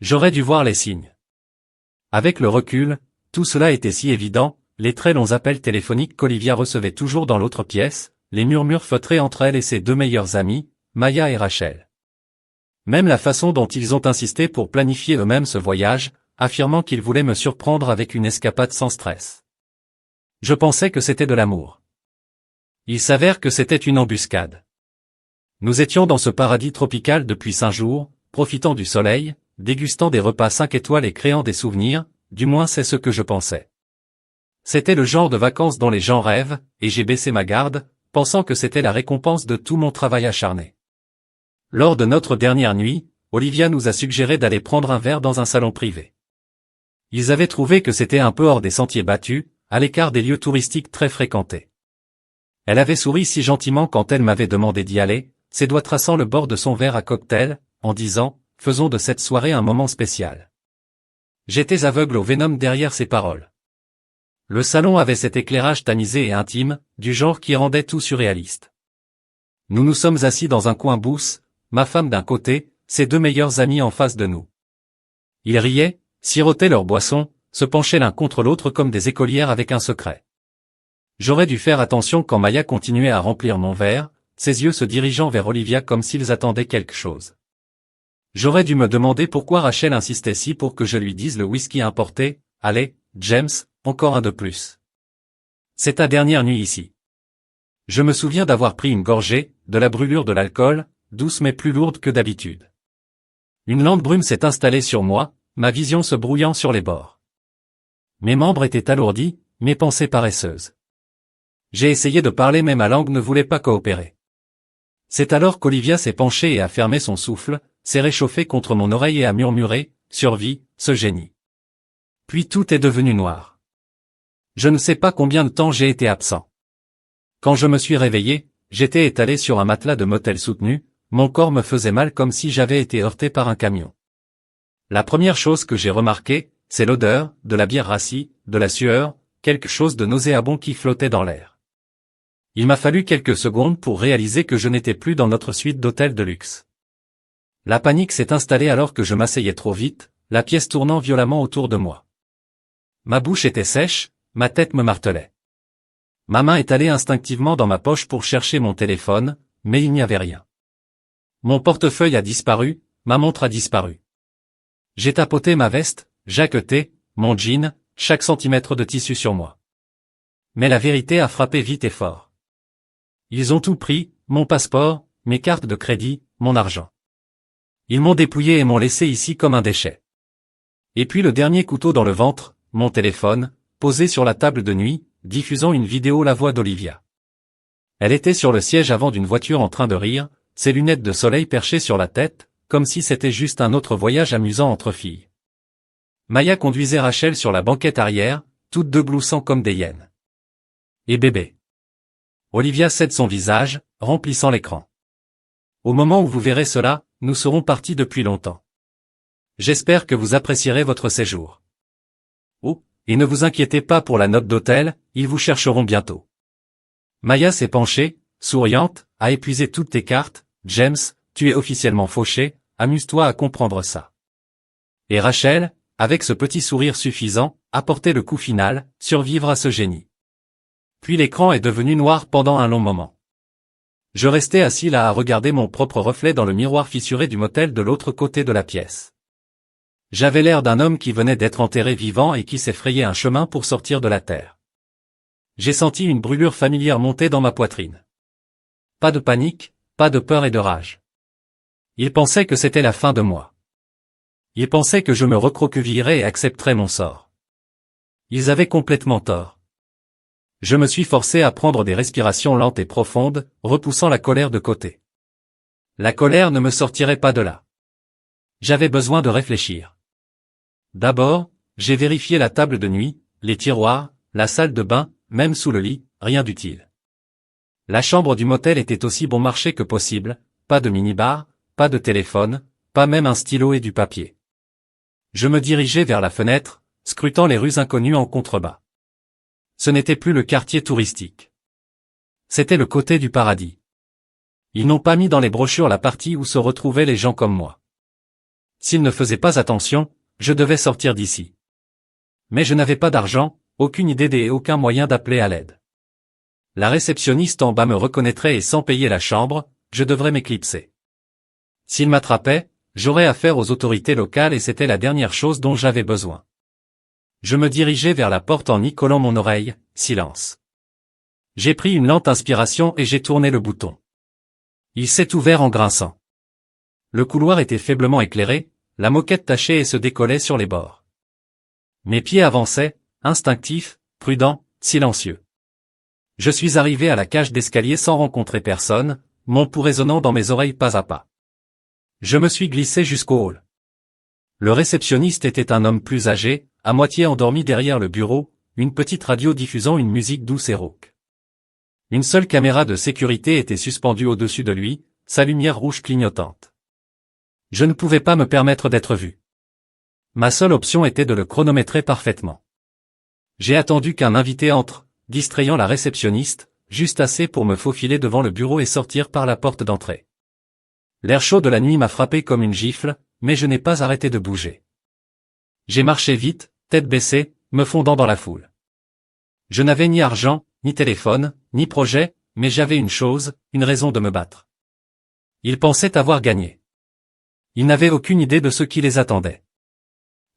J'aurais dû voir les signes. Avec le recul, tout cela était si évident, les très longs appels téléphoniques qu'Olivia recevait toujours dans l'autre pièce, les murmures feutrés entre elle et ses deux meilleures amies, Maya et Rachel. Même la façon dont ils ont insisté pour planifier eux-mêmes ce voyage, affirmant qu'ils voulaient me surprendre avec une escapade sans stress. Je pensais que c'était de l'amour. Il s'avère que c'était une embuscade. Nous étions dans ce paradis tropical depuis 5 jours, profitant du soleil, dégustant des repas 5 étoiles et créant des souvenirs, du moins c'est ce que je pensais. C'était le genre de vacances dont les gens rêvent, et j'ai baissé ma garde, pensant que c'était la récompense de tout mon travail acharné. Lors de notre dernière nuit, Olivia nous a suggéré d'aller prendre un verre dans un salon privé. Ils avaient trouvé que c'était un peu hors des sentiers battus, à l'écart des lieux touristiques très fréquentés. Elle avait souri si gentiment quand elle m'avait demandé d'y aller, ses doigts traçant le bord de son verre à cocktail, en disant « Faisons de cette soirée un moment spécial ». J'étais aveugle au venom derrière ses paroles. Le salon avait cet éclairage tamisé et intime, du genre qui rendait tout surréaliste. Nous nous sommes assis dans un coin bousse, ma femme d'un côté, ses deux meilleurs amis en face de nous. Ils riaient, sirotaient leur boisson, se penchaient l'un contre l'autre comme des écolières avec un secret. J'aurais dû faire attention quand Maya continuait à remplir mon verre, ses yeux se dirigeant vers Olivia comme s'ils attendaient quelque chose. J'aurais dû me demander pourquoi Rachel insistait si pour que je lui dise le whisky importé. Allez, James, encore un de plus. C'est ta dernière nuit ici. Je me souviens d'avoir pris une gorgée, de la brûlure de l'alcool, douce mais plus lourde que d'habitude. Une lente brume s'est installée sur moi, ma vision se brouillant sur les bords. Mes membres étaient alourdis, mes pensées paresseuses. J'ai essayé de parler mais ma langue ne voulait pas coopérer. C'est alors qu'Olivia s'est penchée et a fermé son souffle, s'est réchauffée contre mon oreille et a murmuré « Survie, ce génie ». Puis tout est devenu noir. Je ne sais pas combien de temps j'ai été absent. Quand je me suis réveillé, j'étais étalé sur un matelas de motel soutenu, mon corps me faisait mal comme si j'avais été heurté par un camion. La première chose que j'ai remarquée, c'est l'odeur, de la bière rassie, de la sueur, quelque chose de nauséabond qui flottait dans l'air. Il m'a fallu quelques secondes pour réaliser que je n'étais plus dans notre suite d'hôtels de luxe. La panique s'est installée alors que je m'asseyais trop vite, la pièce tournant violemment autour de moi. Ma bouche était sèche, ma tête me martelait. Ma main est allée instinctivement dans ma poche pour chercher mon téléphone, mais il n'y avait rien. Mon portefeuille a disparu, ma montre a disparu. J'ai tapoté ma veste, jaqueté, mon jean, chaque centimètre de tissu sur moi. Mais la vérité a frappé vite et fort. Ils ont tout pris, mon passeport, mes cartes de crédit, mon argent. Ils m'ont dépouillé et m'ont laissé ici comme un déchet. Et puis le dernier couteau dans le ventre, mon téléphone, posé sur la table de nuit, diffusant une vidéo la voix d'Olivia. Elle était sur le siège avant d'une voiture en train de rire, ses lunettes de soleil perchées sur la tête, comme si c'était juste un autre voyage amusant entre filles. Maya conduisait Rachel sur la banquette arrière, toutes deux gloussant comme des hyènes. Et bébé. Olivia cède son visage, remplissant l'écran. Au moment où vous verrez cela, nous serons partis depuis longtemps. J'espère que vous apprécierez votre séjour. Oh, et ne vous inquiétez pas pour la note d'hôtel, ils vous chercheront bientôt. Maya s'est penchée, souriante, a épuisé toutes tes cartes. James, tu es officiellement fauché, amuse-toi à comprendre ça. Et Rachel, avec ce petit sourire suffisant, a porté le coup final, survivre à ce génie. Puis l'écran est devenu noir pendant un long moment. Je restais assis là à regarder mon propre reflet dans le miroir fissuré du motel de l'autre côté de la pièce. J'avais l'air d'un homme qui venait d'être enterré vivant et qui s'est frayé un chemin pour sortir de la terre. J'ai senti une brûlure familière monter dans ma poitrine. Pas de panique, pas de peur et de rage. Ils pensaient que c'était la fin de moi. Ils pensaient que je me recroquevillerais et accepterais mon sort. Ils avaient complètement tort. Je me suis forcé à prendre des respirations lentes et profondes, repoussant la colère de côté. La colère ne me sortirait pas de là. J'avais besoin de réfléchir. D'abord, j'ai vérifié la table de nuit, les tiroirs, la salle de bain, même sous le lit, rien d'utile. La chambre du motel était aussi bon marché que possible, pas de minibar, pas de téléphone, pas même un stylo et du papier. Je me dirigeais vers la fenêtre, scrutant les rues inconnues en contrebas. Ce n'était plus le quartier touristique. C'était le côté du paradis. Ils n'ont pas mis dans les brochures la partie où se retrouvaient les gens comme moi. S'il ne faisait pas attention, je devais sortir d'ici. Mais je n'avais pas d'argent, aucune idée et aucun moyen d'appeler à l'aide. La réceptionniste en bas me reconnaîtrait et sans payer la chambre, je devrais m'éclipser. S'il m'attrapait, j'aurais affaire aux autorités locales et c'était la dernière chose dont j'avais besoin. Je me dirigeai vers la porte en y collant mon oreille, silence. J'ai pris une lente inspiration et j'ai tourné le bouton. Il s'est ouvert en grinçant. Le couloir était faiblement éclairé, la moquette tachait et se décollait sur les bords. Mes pieds avançaient, instinctifs, prudents, silencieux. Je suis arrivé à la cage d'escalier sans rencontrer personne, mon pouls résonnant dans mes oreilles pas à pas. Je me suis glissé jusqu'au hall. Le réceptionniste était un homme plus âgé, à moitié endormi derrière le bureau, une petite radio diffusant une musique douce et rauque. Une seule caméra de sécurité était suspendue au-dessus de lui, sa lumière rouge clignotante. Je ne pouvais pas me permettre d'être vu. Ma seule option était de le chronométrer parfaitement. J'ai attendu qu'un invité entre, distrayant la réceptionniste, juste assez pour me faufiler devant le bureau et sortir par la porte d'entrée. L'air chaud de la nuit m'a frappé comme une gifle, mais je n'ai pas arrêté de bouger. J'ai marché vite, tête baissée, me fondant dans la foule. Je n'avais ni argent, ni téléphone, ni projet, mais j'avais une chose, une raison de me battre. Ils pensaient avoir gagné. Ils n'avaient aucune idée de ce qui les attendait.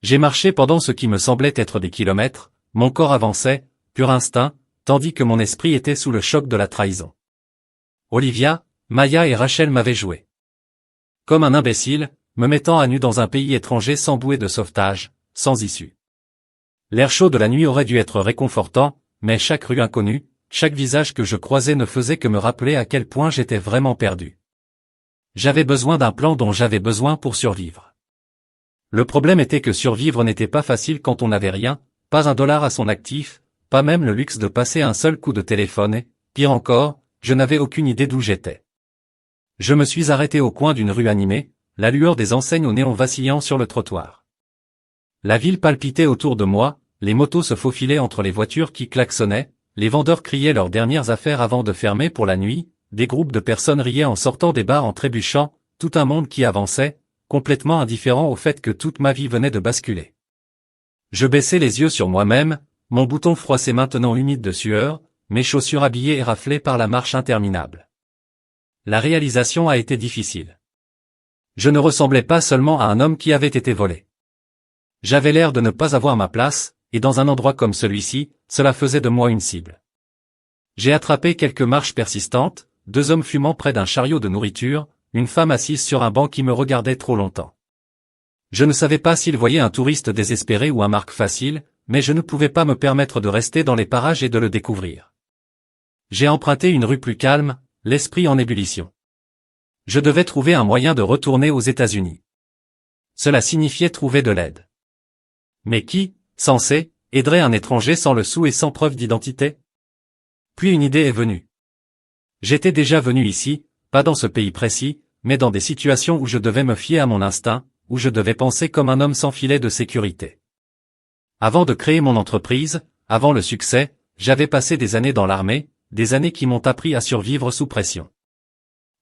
J'ai marché pendant ce qui me semblait être des kilomètres, mon corps avançait, pur instinct, tandis que mon esprit était sous le choc de la trahison. Olivia, Maya et Rachel m'avaient joué. Comme un imbécile, me mettant à nu dans un pays étranger sans bouée de sauvetage, sans issue. L'air chaud de la nuit aurait dû être réconfortant, mais chaque rue inconnue, chaque visage que je croisais ne faisait que me rappeler à quel point j'étais vraiment perdu. J'avais besoin d'un plan dont j'avais besoin pour survivre. Le problème était que survivre n'était pas facile quand on n'avait rien, pas un dollar à son actif, pas même le luxe de passer un seul coup de téléphone et, pire encore, je n'avais aucune idée d'où j'étais. Je me suis arrêté au coin d'une rue animée, la lueur des enseignes au néon vacillant sur le trottoir. La ville palpitait autour de moi, les motos se faufilaient entre les voitures qui klaxonnaient, les vendeurs criaient leurs dernières affaires avant de fermer pour la nuit, des groupes de personnes riaient en sortant des bars en trébuchant, tout un monde qui avançait, complètement indifférent au fait que toute ma vie venait de basculer. Je baissais les yeux sur moi-même, mon bouton froissé maintenant humide de sueur, mes chaussures abîmées et raflées par la marche interminable. La réalisation a été difficile. Je ne ressemblais pas seulement à un homme qui avait été volé. J'avais l'air de ne pas avoir ma place, et dans un endroit comme celui-ci, cela faisait de moi une cible. J'ai attrapé quelques marches persistantes, 2 hommes fumant près d'un chariot de nourriture, une femme assise sur un banc qui me regardait trop longtemps. Je ne savais pas s'ils voyaient un touriste désespéré ou un marque facile, mais je ne pouvais pas me permettre de rester dans les parages et de le découvrir. J'ai emprunté une rue plus calme, l'esprit en ébullition. Je devais trouver un moyen de retourner aux États-Unis. Cela signifiait trouver de l'aide. Mais qui, censé, aiderait un étranger sans le sou et sans preuve d'identité? Puis une idée est venue. J'étais déjà venu ici, pas dans ce pays précis, mais dans des situations où je devais me fier à mon instinct, où je devais penser comme un homme sans filet de sécurité. Avant de créer mon entreprise, avant le succès, j'avais passé des années dans l'armée, des années qui m'ont appris à survivre sous pression.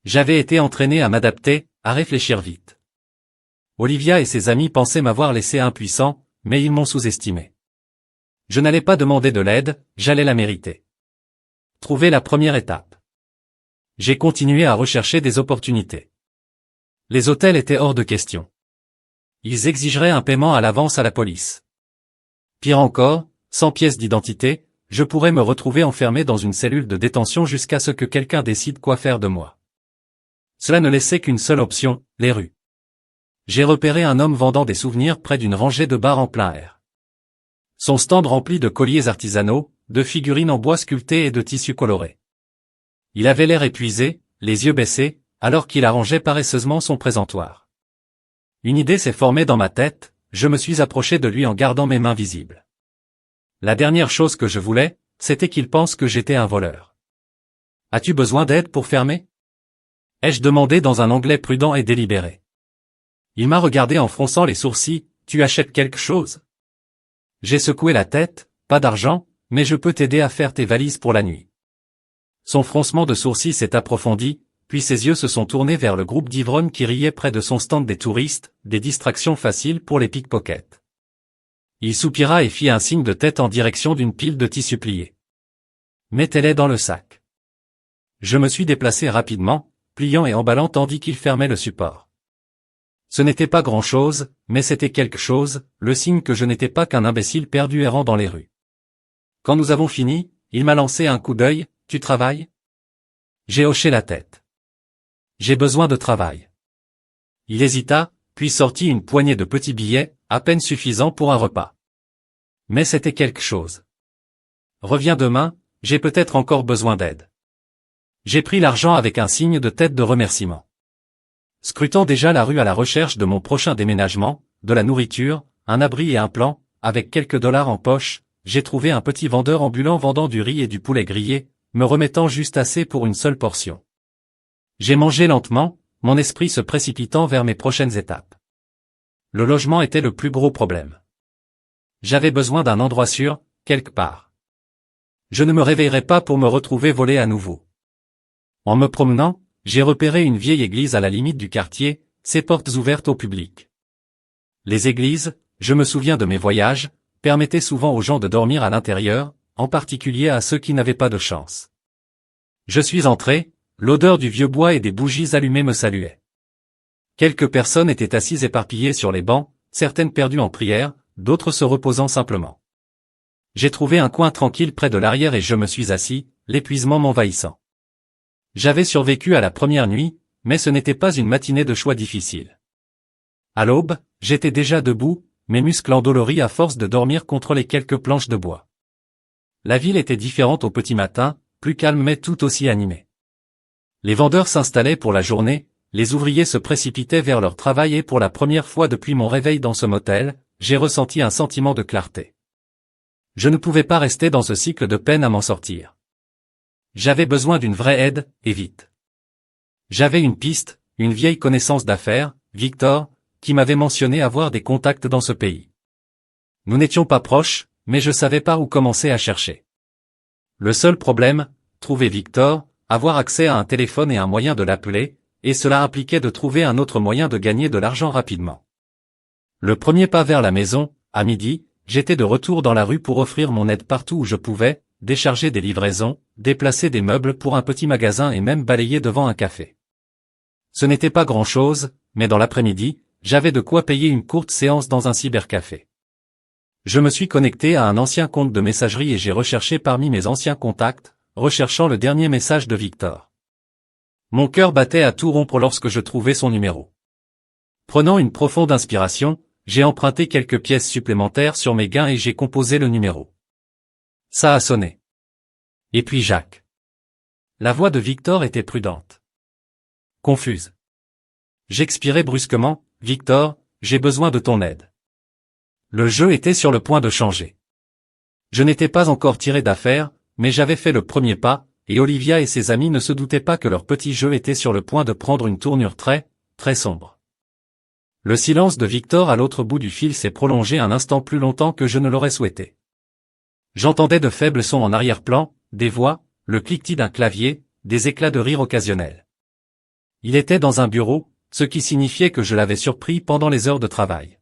J'avais été entraîné à m'adapter, à réfléchir vite. Olivia et ses amis pensaient m'avoir laissé impuissant, mais ils m'ont sous-estimé. Je n'allais pas demander de l'aide, j'allais la mériter. Trouver la première étape. J'ai continué à rechercher des opportunités. Les hôtels étaient hors de question. Ils exigeraient un paiement à l'avance à la police. Pire encore, sans pièce d'identité, je pourrais me retrouver enfermé dans une cellule de détention jusqu'à ce que quelqu'un décide quoi faire de moi. Cela ne laissait qu'une seule option, les rues. J'ai repéré un homme vendant des souvenirs près d'une rangée de bars en plein air. Son stand rempli de colliers artisanaux, de figurines en bois sculpté et de tissus colorés. Il avait l'air épuisé, les yeux baissés, alors qu'il arrangeait paresseusement son présentoir. Une idée s'est formée dans ma tête, je me suis approché de lui en gardant mes mains visibles. La dernière chose que je voulais, c'était qu'il pense que j'étais un voleur. « As-tu besoin d'aide pour fermer ?» ai-je demandé dans un anglais prudent et délibéré. Il m'a regardé en fronçant les sourcils, « Tu achètes quelque chose ?» J'ai secoué la tête, « Pas d'argent, mais je peux t'aider à faire tes valises pour la nuit. » Son froncement de sourcils s'est approfondi, puis ses yeux se sont tournés vers le groupe d'ivrognes qui riait près de son stand des touristes, des distractions faciles pour les pickpockets. Il soupira et fit un signe de tête en direction d'une pile de tissus pliés. Mettez-les dans le sac. Je me suis déplacé rapidement, pliant et emballant tandis qu'il fermait le support. Ce n'était pas grand-chose, mais c'était quelque chose, le signe que je n'étais pas qu'un imbécile perdu errant dans les rues. Quand nous avons fini, il m'a lancé un coup d'œil, « Tu travailles ?» J'ai hoché la tête. « J'ai besoin de travail. » Il hésita, puis sortit une poignée de petits billets, à peine suffisants pour un repas. Mais c'était quelque chose. « Reviens demain, j'ai peut-être encore besoin d'aide. » J'ai pris l'argent avec un signe de tête de remerciement. Scrutant déjà la rue à la recherche de mon prochain déménagement, de la nourriture, un abri et un plan, avec quelques dollars en poche, j'ai trouvé un petit vendeur ambulant vendant du riz et du poulet grillé, me remettant juste assez pour une seule portion. J'ai mangé lentement, mon esprit se précipitant vers mes prochaines étapes. Le logement était le plus gros problème. J'avais besoin d'un endroit sûr, quelque part. Je ne me réveillerais pas pour me retrouver volé à nouveau. En me promenant, j'ai repéré une vieille église à la limite du quartier, ses portes ouvertes au public. Les églises, je me souviens de mes voyages, permettaient souvent aux gens de dormir à l'intérieur, en particulier à ceux qui n'avaient pas de chance. Je suis entré, l'odeur du vieux bois et des bougies allumées me saluait. Quelques personnes étaient assises éparpillées sur les bancs, certaines perdues en prière, d'autres se reposant simplement. J'ai trouvé un coin tranquille près de l'arrière et je me suis assis, l'épuisement m'envahissant. J'avais survécu à la première nuit, mais ce n'était pas une matinée de choix difficile. À l'aube, j'étais déjà debout, mes muscles endoloris à force de dormir contre les quelques planches de bois. La ville était différente au petit matin, plus calme mais tout aussi animée. Les vendeurs s'installaient pour la journée, les ouvriers se précipitaient vers leur travail et pour la première fois depuis mon réveil dans ce motel, j'ai ressenti un sentiment de clarté. Je ne pouvais pas rester dans ce cycle de peine à m'en sortir. J'avais besoin d'une vraie aide, et vite. J'avais une piste, une vieille connaissance d'affaires, Victor, qui m'avait mentionné avoir des contacts dans ce pays. Nous n'étions pas proches, mais je savais par où commencer à chercher. Le seul problème, trouver Victor, avoir accès à un téléphone et un moyen de l'appeler, et cela impliquait de trouver un autre moyen de gagner de l'argent rapidement. Le premier pas vers la maison, à midi, j'étais de retour dans la rue pour offrir mon aide partout où je pouvais, décharger des livraisons, déplacer des meubles pour un petit magasin et même balayer devant un café. Ce n'était pas grand-chose, mais dans l'après-midi, j'avais de quoi payer une courte séance dans un cybercafé. Je me suis connecté à un ancien compte de messagerie et j'ai recherché parmi mes anciens contacts, recherchant le dernier message de Victor. Mon cœur battait à tout rompre lorsque je trouvais son numéro. Prenant une profonde inspiration, j'ai emprunté quelques pièces supplémentaires sur mes gains et j'ai composé le numéro. Ça a sonné. Et puis Jacques. La voix de Victor était prudente. Confuse. J'expirai brusquement, « Victor, j'ai besoin de ton aide. » Le jeu était sur le point de changer. Je n'étais pas encore tiré d'affaire, mais j'avais fait le premier pas, et Olivia et ses amis ne se doutaient pas que leur petit jeu était sur le point de prendre une tournure très, très sombre. Le silence de Victor à l'autre bout du fil s'est prolongé un instant plus longtemps que je ne l'aurais souhaité. J'entendais de faibles sons en arrière-plan, des voix, le cliquetis d'un clavier, des éclats de rire occasionnels. Il était dans un bureau, ce qui signifiait que je l'avais surpris pendant les heures de travail.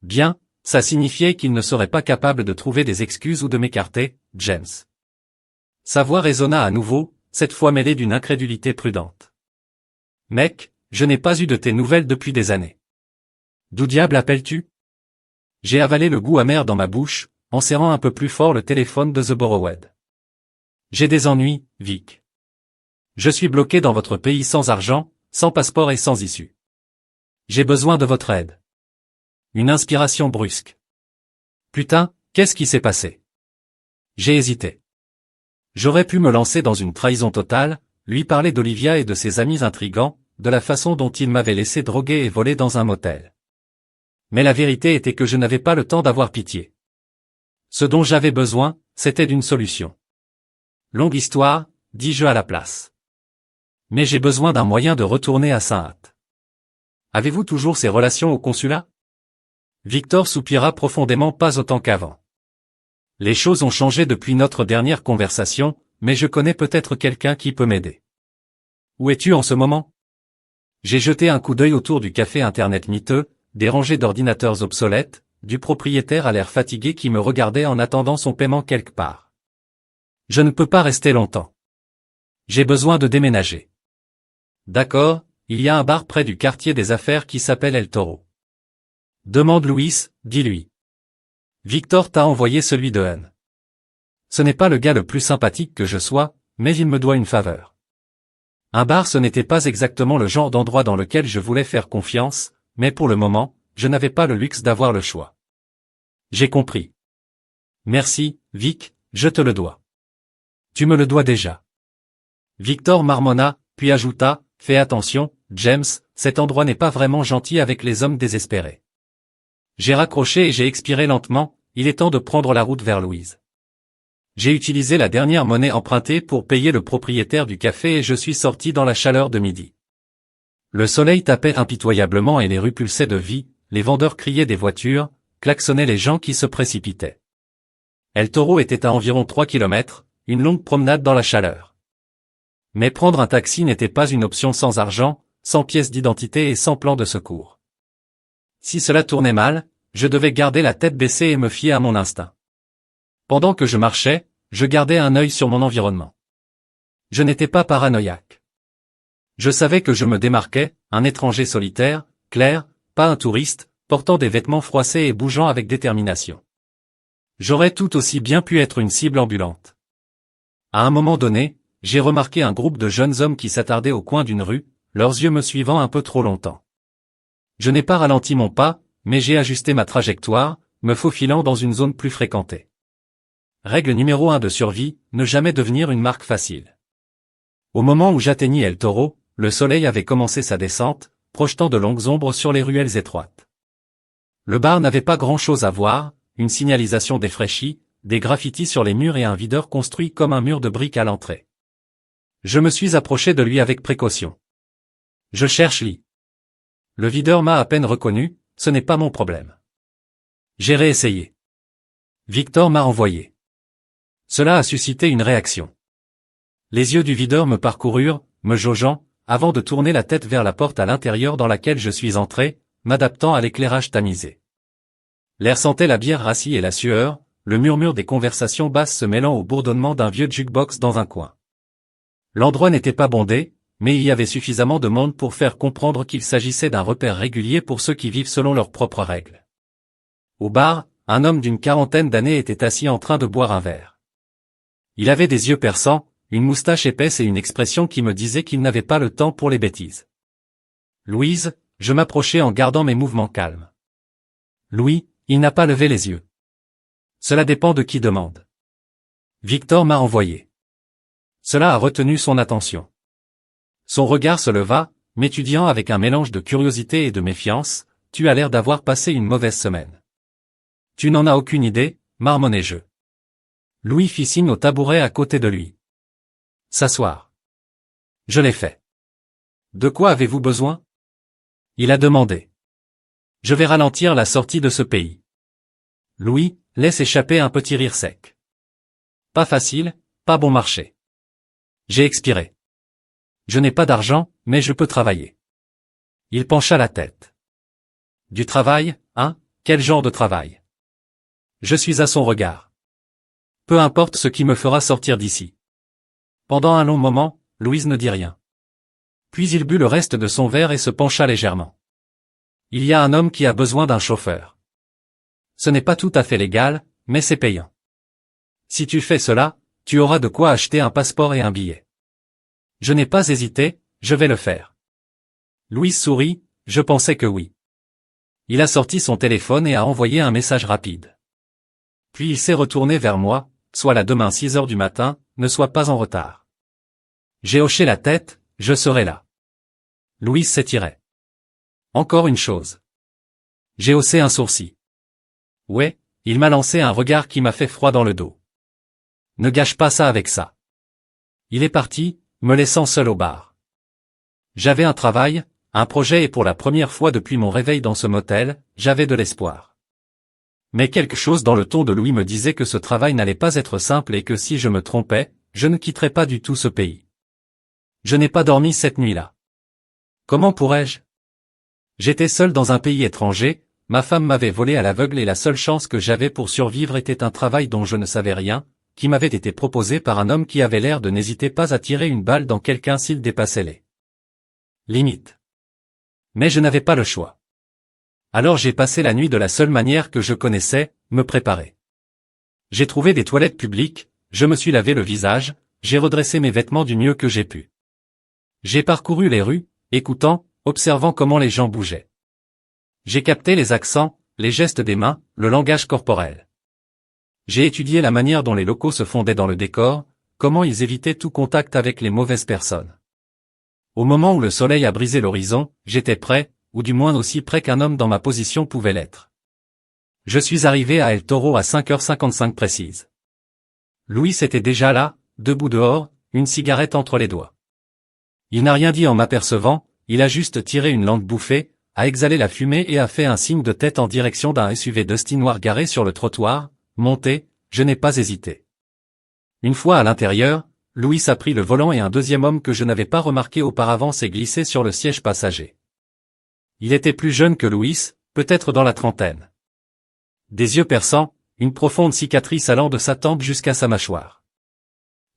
Bien, ça signifiait qu'il ne serait pas capable de trouver des excuses ou de m'écarter, James. Sa voix résonna à nouveau, cette fois mêlée d'une incrédulité prudente. Mec, je n'ai pas eu de tes nouvelles depuis des années. D'où diable appelles-tu? J'ai avalé le goût amer dans ma bouche, en serrant un peu plus fort le téléphone de The Borrowed. J'ai des ennuis, Vic. Je suis bloqué dans votre pays sans argent, sans passeport et sans issue. J'ai besoin de votre aide. Une inspiration brusque. Putain, qu'est-ce qui s'est passé? J'ai hésité. J'aurais pu me lancer dans une trahison totale, lui parler d'Olivia et de ses amis intrigants, de la façon dont il m'avait laissé droguer et voler dans un motel. Mais la vérité était que je n'avais pas le temps d'avoir pitié. Ce dont j'avais besoin, c'était d'une solution. Longue histoire, dis-je à la place. Mais j'ai besoin d'un moyen de retourner à Sainte. Avez-vous toujours ces relations au consulat? Victor soupira profondément, pas autant qu'avant. Les choses ont changé depuis notre dernière conversation, mais je connais peut-être quelqu'un qui peut m'aider. Où es-tu en ce moment? J'ai jeté un coup d'œil autour du café internet miteux, des rangées d'ordinateurs obsolètes, du propriétaire à l'air fatigué qui me regardait en attendant son paiement quelque part. Je ne peux pas rester longtemps. J'ai besoin de déménager. D'accord, il y a un bar près du quartier des affaires qui s'appelle El Toro. Demande Louis, dis-lui. Victor t'a envoyé celui de Hun. Ce n'est pas le gars le plus sympathique que je sois, mais il me doit une faveur. Un bar ce n'était pas exactement le genre d'endroit dans lequel je voulais faire confiance, mais pour le moment, je n'avais pas le luxe d'avoir le choix. J'ai compris. Merci, Vic, je te le dois. Tu me le dois déjà. Victor marmonna, puis ajouta, fais attention, James, cet endroit n'est pas vraiment gentil avec les hommes désespérés. J'ai raccroché et j'ai expiré lentement, il est temps de prendre la route vers Louise. J'ai utilisé la dernière monnaie empruntée pour payer le propriétaire du café et je suis sorti dans la chaleur de midi. Le soleil tapait impitoyablement et les rues pulsaient de vie, les vendeurs criaient des voitures, klaxonnaient les gens qui se précipitaient. El Toro était à environ 3 kilomètres, une longue promenade dans la chaleur. Mais prendre un taxi n'était pas une option sans argent, sans pièce d'identité et sans plan de secours. Si cela tournait mal, je devais garder la tête baissée et me fier à mon instinct. Pendant que je marchais, je gardais un œil sur mon environnement. Je n'étais pas paranoïaque. Je savais que je me démarquais, un étranger solitaire, clair, pas un touriste, portant des vêtements froissés et bougeant avec détermination. J'aurais tout aussi bien pu être une cible ambulante. À un moment donné, j'ai remarqué un groupe de jeunes hommes qui s'attardaient au coin d'une rue, leurs yeux me suivant un peu trop longtemps. Je n'ai pas ralenti mon pas, mais j'ai ajusté ma trajectoire, me faufilant dans une zone plus fréquentée. Règle numéro 1 de survie, ne jamais devenir une marque facile. Au moment où j'atteignis El Toro, le soleil avait commencé sa descente, projetant de longues ombres sur les ruelles étroites. Le bar n'avait pas grand-chose à voir, une signalisation défraîchie, des graffitis sur les murs et un videur construit comme un mur de briques à l'entrée. Je me suis approché de lui avec précaution. Je cherche Lee. Le videur m'a à peine reconnu, ce n'est pas mon problème. J'ai réessayé. Victor m'a envoyé. Cela a suscité une réaction. Les yeux du videur me parcoururent, me jaugeant, avant de tourner la tête vers la porte à l'intérieur dans laquelle je suis entré, m'adaptant à l'éclairage tamisé. L'air sentait la bière rassie et la sueur, le murmure des conversations basses se mêlant au bourdonnement d'un vieux jukebox dans un coin. L'endroit n'était pas bondé, mais il y avait suffisamment de monde pour faire comprendre qu'il s'agissait d'un repère régulier pour ceux qui vivent selon leurs propres règles. Au bar, un homme d'une quarantaine d'années était assis en train de boire un verre. Il avait des yeux perçants, une moustache épaisse et une expression qui me disait qu'il n'avait pas le temps pour les bêtises. Louise, je m'approchai en gardant mes mouvements calmes. Louis, il n'a pas levé les yeux. Cela dépend de qui demande. Victor m'a envoyé. Cela a retenu son attention. Son regard se leva, m'étudiant avec un mélange de curiosité et de méfiance, tu as l'air d'avoir passé une mauvaise semaine. Tu n'en as aucune idée, marmonnai-je. Louis fit signe au tabouret à côté de lui. S'asseoir. Je l'ai fait. De quoi avez-vous besoin? Il a demandé. Je vais ralentir la sortie de ce pays. Louis, laisse échapper un petit rire sec. Pas facile, pas bon marché. J'ai expiré. Je n'ai pas d'argent, mais je peux travailler. Il pencha la tête. Du travail, hein? Quel genre de travail? Je suis à son regard. Peu importe ce qui me fera sortir d'ici. Pendant un long moment, Louise ne dit rien. Puis il but le reste de son verre et se pencha légèrement. Il y a un homme qui a besoin d'un chauffeur. Ce n'est pas tout à fait légal, mais c'est payant. Si tu fais cela, tu auras de quoi acheter un passeport et un billet. Je n'ai pas hésité, je vais le faire. Louise sourit, je pensais que oui. Il a sorti son téléphone et a envoyé un message rapide. Puis il s'est retourné vers moi, sois là demain 6 heures du matin, ne sois pas en retard. J'ai hoché la tête, je serai là. Louise s'étirait. Encore une chose. J'ai haussé un sourcil. Ouais, il m'a lancé un regard qui m'a fait froid dans le dos. Ne gâche pas ça avec ça. Il est parti, me laissant seul au bar. J'avais un travail, un projet et pour la première fois depuis mon réveil dans ce motel, j'avais de l'espoir. Mais quelque chose dans le ton de Louis me disait que ce travail n'allait pas être simple et que si je me trompais, je ne quitterais pas du tout ce pays. Je n'ai pas dormi cette nuit-là. Comment pourrais-je? J'étais seul dans un pays étranger, ma femme m'avait volé à l'aveugle et la seule chance que j'avais pour survivre était un travail dont je ne savais rien, qui m'avait été proposé par un homme qui avait l'air de n'hésiter pas à tirer une balle dans quelqu'un s'il dépassait les limites. Mais je n'avais pas le choix. Alors j'ai passé la nuit de la seule manière que je connaissais, me préparer. J'ai trouvé des toilettes publiques, je me suis lavé le visage, j'ai redressé mes vêtements du mieux que j'ai pu. J'ai parcouru les rues, écoutant, observant comment les gens bougeaient. J'ai capté les accents, les gestes des mains, le langage corporel. J'ai étudié la manière dont les locaux se fondaient dans le décor, comment ils évitaient tout contact avec les mauvaises personnes. Au moment où le soleil a brisé l'horizon, j'étais prêt, ou du moins aussi près qu'un homme dans ma position pouvait l'être. Je suis arrivé à El Toro à 5h55 précise. Louis était déjà là, debout dehors, une cigarette entre les doigts. Il n'a rien dit en m'apercevant, il a juste tiré une longue bouffée, a exhalé la fumée et a fait un signe de tête en direction d'un SUV Dusty noir garé sur le trottoir. Montez, je n'ai pas hésité. Une fois à l'intérieur, Louis a pris le volant et un deuxième homme que je n'avais pas remarqué auparavant s'est glissé sur le siège passager. Il était plus jeune que Louis, peut-être dans la trentaine. Des yeux perçants, une profonde cicatrice allant de sa tempe jusqu'à sa mâchoire.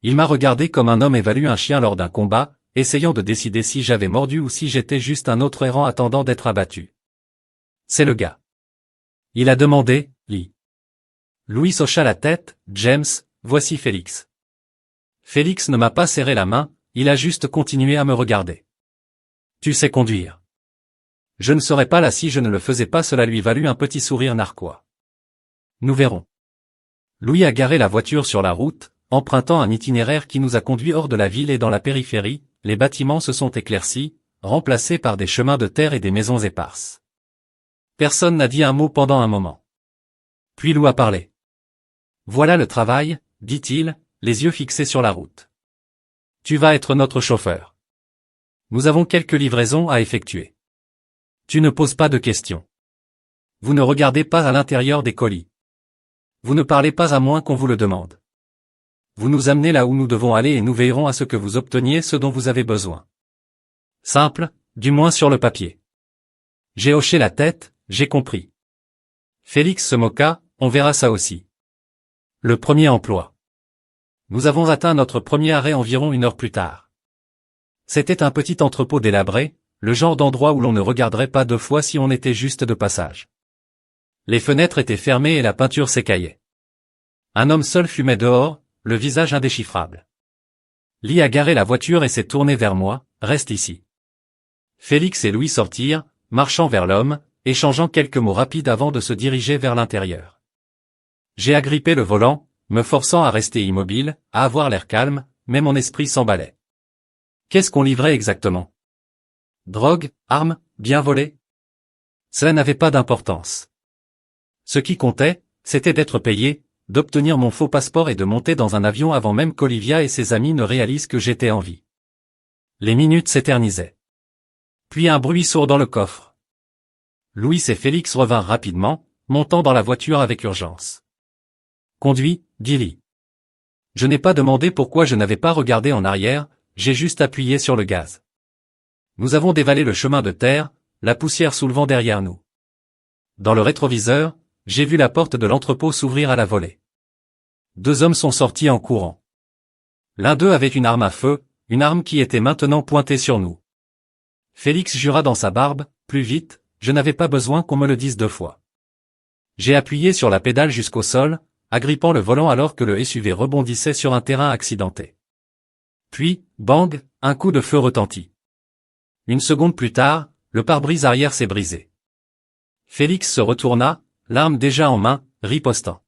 Il m'a regardé comme un homme évalue un chien lors d'un combat, essayant de décider si j'avais mordu ou si j'étais juste un autre errant attendant d'être abattu. C'est le gars. Il a demandé, Lee. Louis hocha la tête, James, voici Félix. Félix ne m'a pas serré la main, il a juste continué à me regarder. Tu sais conduire. Je ne serais pas là si je ne le faisais pas, cela lui valut un petit sourire narquois. Nous verrons. Louis a garé la voiture sur la route, empruntant un itinéraire qui nous a conduits hors de la ville et dans la périphérie, les bâtiments se sont éclaircis, remplacés par des chemins de terre et des maisons éparses. Personne n'a dit un mot pendant un moment. Puis Lou a parlé. Voilà le travail, dit-il, les yeux fixés sur la route. Tu vas être notre chauffeur. Nous avons quelques livraisons à effectuer. Tu ne poses pas de questions. Vous ne regardez pas à l'intérieur des colis. Vous ne parlez pas à moins qu'on vous le demande. Vous nous amenez là où nous devons aller et nous veillerons à ce que vous obteniez ce dont vous avez besoin. Simple, du moins sur le papier. J'ai hoché la tête, j'ai compris. Félix se moqua, on verra ça aussi. Le premier emploi. Nous avons atteint notre premier arrêt environ 1 heure plus tard. C'était un petit entrepôt délabré, le genre d'endroit où l'on ne regarderait pas 2 fois si on était juste de passage. Les fenêtres étaient fermées et la peinture s'écaillait. Un homme seul fumait dehors, le visage indéchiffrable. Lee a garé la voiture et s'est tourné vers moi, reste ici. Félix et Louis sortirent, marchant vers l'homme, échangeant quelques mots rapides avant de se diriger vers l'intérieur. J'ai agrippé le volant, me forçant à rester immobile, à avoir l'air calme, mais mon esprit s'emballait. Qu'est-ce qu'on livrait exactement? Drogue, armes, bien volées? Cela n'avait pas d'importance. Ce qui comptait, c'était d'être payé, d'obtenir mon faux passeport et de monter dans un avion avant même qu'Olivia et ses amis ne réalisent que j'étais en vie. Les minutes s'éternisaient. Puis un bruit sourd dans le coffre. Louis et Félix revinrent rapidement, montant dans la voiture avec urgence. Conduis, dit Lee. Je n'ai pas demandé pourquoi je n'avais pas regardé en arrière, j'ai juste appuyé sur le gaz. Nous avons dévalé le chemin de terre, la poussière soulevant derrière nous. Dans le rétroviseur, j'ai vu la porte de l'entrepôt s'ouvrir à la volée. 2 hommes sont sortis en courant. L'un d'eux avait une arme à feu, une arme qui était maintenant pointée sur nous. Félix jura dans sa barbe, plus vite, je n'avais pas besoin qu'on me le dise 2 fois. J'ai appuyé sur la pédale jusqu'au sol, agrippant le volant alors que le SUV rebondissait sur un terrain accidenté. Puis, bang, un coup de feu retentit. 1 seconde plus tard, le pare-brise arrière s'est brisé. Félix se retourna, l'arme déjà en main, ripostant.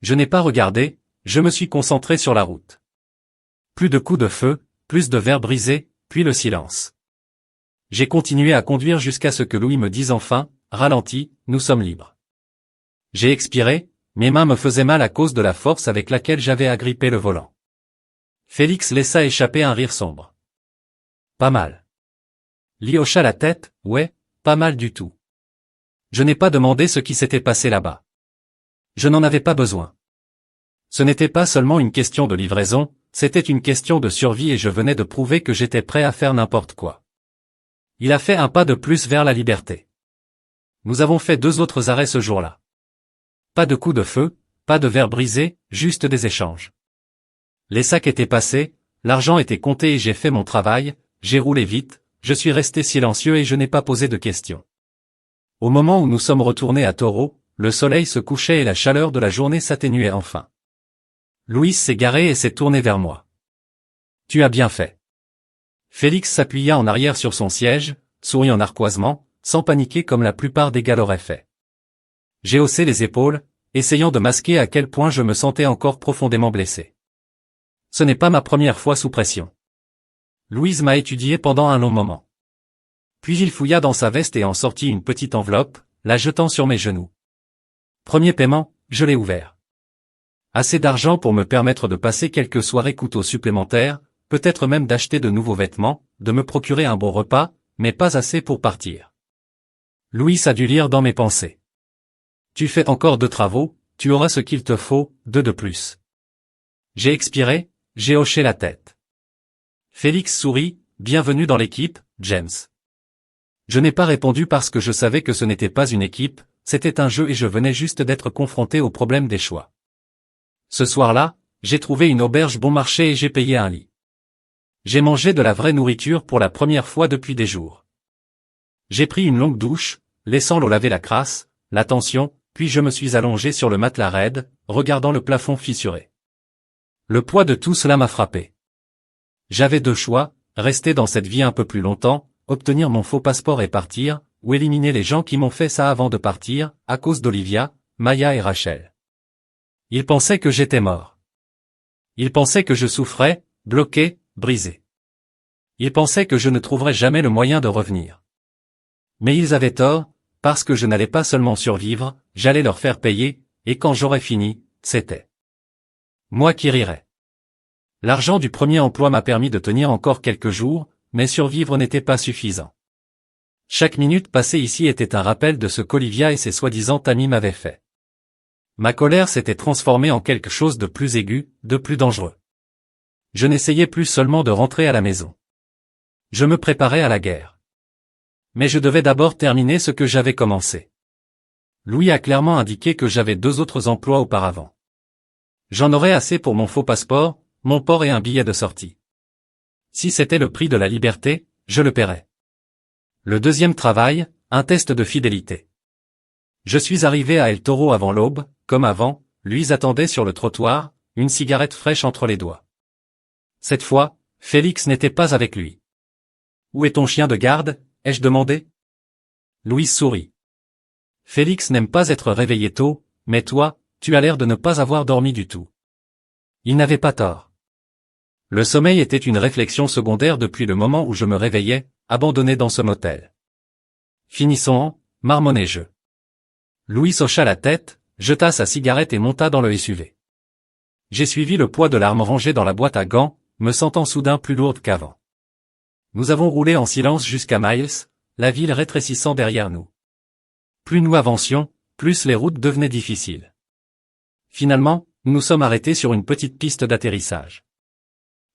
Je n'ai pas regardé, je me suis concentré sur la route. Plus de coups de feu, plus de verres brisés, puis le silence. J'ai continué à conduire jusqu'à ce que Louis me dise enfin, ralentis, nous sommes libres. J'ai expiré, mes mains me faisaient mal à cause de la force avec laquelle j'avais agrippé le volant. Félix laissa échapper un rire sombre. Pas mal. Lee hocha la tête, ouais, pas mal du tout. Je n'ai pas demandé ce qui s'était passé là-bas. Je n'en avais pas besoin. Ce n'était pas seulement une question de livraison, c'était une question de survie et je venais de prouver que j'étais prêt à faire n'importe quoi. Il a fait un pas de plus vers la liberté. Nous avons fait 2 autres arrêts ce jour-là. Pas de coup de feu, pas de verre brisé, juste des échanges. Les sacs étaient passés, l'argent était compté et j'ai fait mon travail, j'ai roulé vite, je suis resté silencieux et je n'ai pas posé de questions. Au moment où nous sommes retournés à Taureau, le soleil se couchait et la chaleur de la journée s'atténuait enfin. Louis s'est garé et s'est tourné vers moi. « Tu as bien fait. » Félix s'appuya en arrière sur son siège, souriant narquoisement, sans paniquer comme la plupart des gars l'auraient fait. J'ai haussé les épaules, essayant de masquer à quel point je me sentais encore profondément blessé. Ce n'est pas ma première fois sous pression. Louise m'a étudié pendant un long moment. Puis il fouilla dans sa veste et en sortit une petite enveloppe, la jetant sur mes genoux. Premier paiement, je l'ai ouvert. Assez d'argent pour me permettre de passer quelques soirées couteaux supplémentaires, peut-être même d'acheter de nouveaux vêtements, de me procurer un bon repas, mais pas assez pour partir. Louis a dû lire dans mes pensées. Tu fais encore 2 travaux, tu auras ce qu'il te faut, 2 de plus. J'ai expiré, j'ai hoché la tête. Félix sourit, bienvenue dans l'équipe, James. Je n'ai pas répondu parce que je savais que ce n'était pas une équipe, c'était un jeu et je venais juste d'être confronté au problème des choix. Ce soir-là, j'ai trouvé une auberge bon marché et j'ai payé un lit. J'ai mangé de la vraie nourriture pour la première fois depuis des jours. J'ai pris une longue douche, laissant l'eau laver la crasse, la tension, puis je me suis allongé sur le matelas raide, regardant le plafond fissuré. Le poids de tout cela m'a frappé. J'avais 2 choix, rester dans cette vie un peu plus longtemps, obtenir mon faux passeport et partir, ou éliminer les gens qui m'ont fait ça avant de partir, à cause d'Olivia, Maya et Rachel. Ils pensaient que j'étais mort. Ils pensaient que je souffrais, bloqué, brisé. Ils pensaient que je ne trouverais jamais le moyen de revenir. Mais ils avaient tort, parce que je n'allais pas seulement survivre, j'allais leur faire payer, et quand j'aurais fini, c'était moi qui rirais. L'argent du premier emploi m'a permis de tenir encore quelques jours, mais survivre n'était pas suffisant. Chaque minute passée ici était un rappel de ce qu'Olivia et ses soi-disant amis m'avaient fait. Ma colère s'était transformée en quelque chose de plus aigu, de plus dangereux. Je n'essayais plus seulement de rentrer à la maison. Je me préparais à la guerre. Mais je devais d'abord terminer ce que j'avais commencé. Louis a clairement indiqué que j'avais 2 autres emplois auparavant. J'en aurais assez pour mon faux passeport, mon port et un billet de sortie. Si c'était le prix de la liberté, je le paierais. Le deuxième travail, un test de fidélité. Je suis arrivé à El Toro avant l'aube, comme avant, Louise attendait sur le trottoir, une cigarette fraîche entre les doigts. Cette fois, Félix n'était pas avec lui. « Où est ton chien de garde ?» ai-je demandé. Louise sourit. Félix n'aime pas être réveillé tôt, mais toi, tu as l'air de ne pas avoir dormi du tout. Il n'avait pas tort. Le sommeil était une réflexion secondaire depuis le moment où je me réveillais, abandonné dans ce motel. Finissons, marmonnai-je. Louis hocha la tête, jeta sa cigarette et monta dans le SUV. J'ai suivi le poids de l'arme rangée dans la boîte à gants, me sentant soudain plus lourde qu'avant. Nous avons roulé en silence jusqu'à Miles, la ville rétrécissant derrière nous. Plus nous avancions, plus les routes devenaient difficiles. Finalement, nous nous sommes arrêtés sur une petite piste d'atterrissage.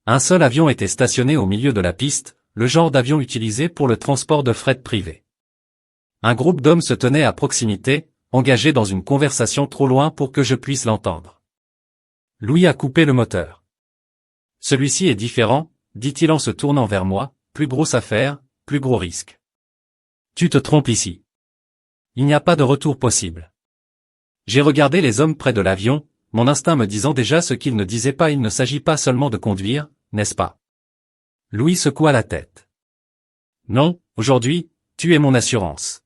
Un seul avion était stationné au milieu de la piste, le genre d'avion utilisé pour le transport de fret privé. Un groupe d'hommes se tenait à proximité, engagé dans une conversation trop loin pour que je puisse l'entendre. Louis a coupé le moteur. Celui-ci est différent, dit-il en se tournant vers moi, plus grosse affaire, plus gros risque. Tu te trompes ici. Il n'y a pas de retour possible. J'ai regardé les hommes près de l'avion, mon instinct me disant déjà ce qu'il ne disait pas, il ne s'agit pas seulement de conduire, n'est-ce pas? Louis secoua la tête. Non, aujourd'hui, tu es mon assurance.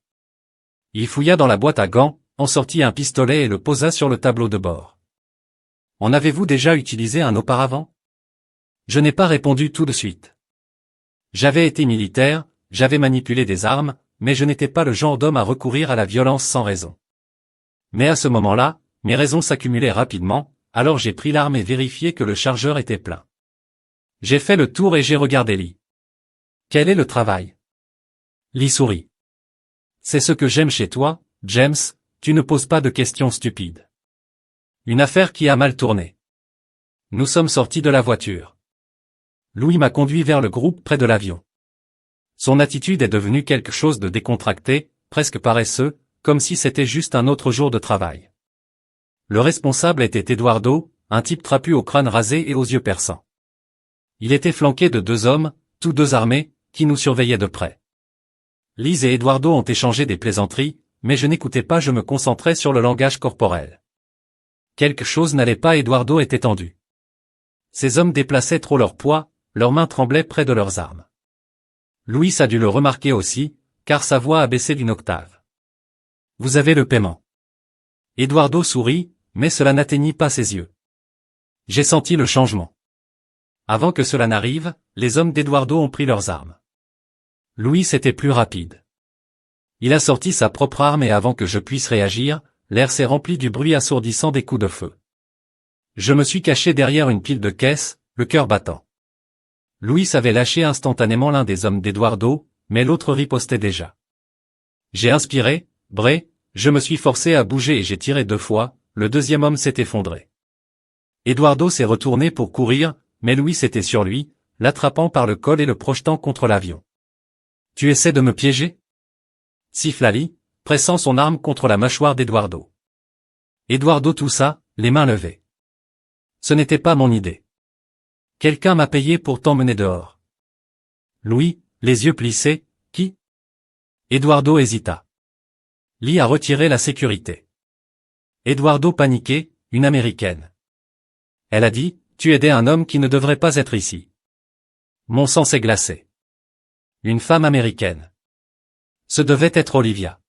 Il fouilla dans la boîte à gants, en sortit un pistolet et le posa sur le tableau de bord. En avez-vous déjà utilisé un auparavant? Je n'ai pas répondu tout de suite. J'avais été militaire, j'avais manipulé des armes, mais je n'étais pas le genre d'homme à recourir à la violence sans raison. Mais à ce moment-là, mes raisons s'accumulaient rapidement, alors j'ai pris l'arme et vérifié que le chargeur était plein. J'ai fait le tour et j'ai regardé Lee. Quel est le travail? Lee sourit. C'est ce que j'aime chez toi, James, tu ne poses pas de questions stupides. Une affaire qui a mal tourné. Nous sommes sortis de la voiture. Louis m'a conduit vers le groupe près de l'avion. Son attitude est devenue quelque chose de décontracté, presque paresseux, comme si c'était juste un autre jour de travail. Le responsable était Eduardo, un type trapu au crâne rasé et aux yeux perçants. Il était flanqué de 2 hommes, tous 2 armés, qui nous surveillaient de près. Liz et Eduardo ont échangé des plaisanteries, mais je n'écoutais pas, je me concentrais sur le langage corporel. Quelque chose n'allait pas, Eduardo était tendu. Ces hommes déplaçaient trop leur poids, leurs mains tremblaient près de leurs armes. Louis a dû le remarquer aussi, car sa voix a baissé d'1 octave. Vous avez le paiement. Eduardo sourit, mais cela n'atteignit pas ses yeux. J'ai senti le changement. Avant que cela n'arrive, les hommes d'Eduardo ont pris leurs armes. Louis était plus rapide. Il a sorti sa propre arme et avant que je puisse réagir, l'air s'est rempli du bruit assourdissant des coups de feu. Je me suis caché derrière une pile de caisses, le cœur battant. Louis avait lâché instantanément l'un des hommes d'Eduardo, mais l'autre ripostait déjà. J'ai inspiré, bré, je me suis forcé à bouger et j'ai tiré 2 fois, le deuxième homme s'est effondré. Eduardo s'est retourné pour courir, mais Louis était sur lui, l'attrapant par le col et le projetant contre l'avion. Tu essaies de me piéger? Siffla Lee, pressant son arme contre la mâchoire d'Eduardo. Eduardo toussa, les mains levées. Ce n'était pas mon idée. Quelqu'un m'a payé pour t'emmener dehors. Louis, les yeux plissés, qui? Eduardo hésita. Lee a retiré la sécurité. Eduardo paniqué, une Américaine. Elle a dit, tu aidais un homme qui ne devrait pas être ici. Mon sang s'est glacé. Une femme américaine. Ce devait être Olivia.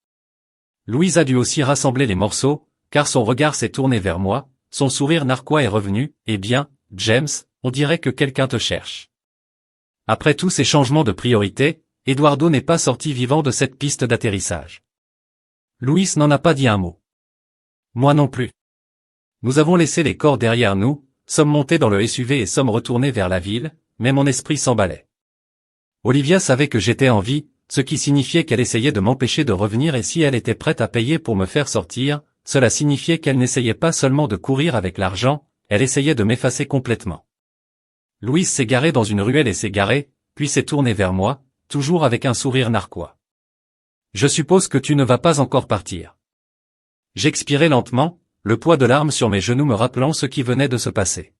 Louise a dû aussi rassembler les morceaux, car son regard s'est tourné vers moi, son sourire narquois est revenu, eh bien, James, on dirait que quelqu'un te cherche. Après tous ces changements de priorité, Eduardo n'est pas sorti vivant de cette piste d'atterrissage. Louis n'en a pas dit un mot. Moi non plus. Nous avons laissé les corps derrière nous, sommes montés dans le SUV et sommes retournés vers la ville, mais mon esprit s'emballait. Olivia savait que j'étais en vie, ce qui signifiait qu'elle essayait de m'empêcher de revenir et si elle était prête à payer pour me faire sortir, cela signifiait qu'elle n'essayait pas seulement de courir avec l'argent, elle essayait de m'effacer complètement. Louise s'est garée dans une ruelle et s'est garée, puis s'est tournée vers moi, toujours avec un sourire narquois. Je suppose que tu ne vas pas encore partir. J'expirais lentement, le poids de l'arme sur mes genoux me rappelant ce qui venait de se passer.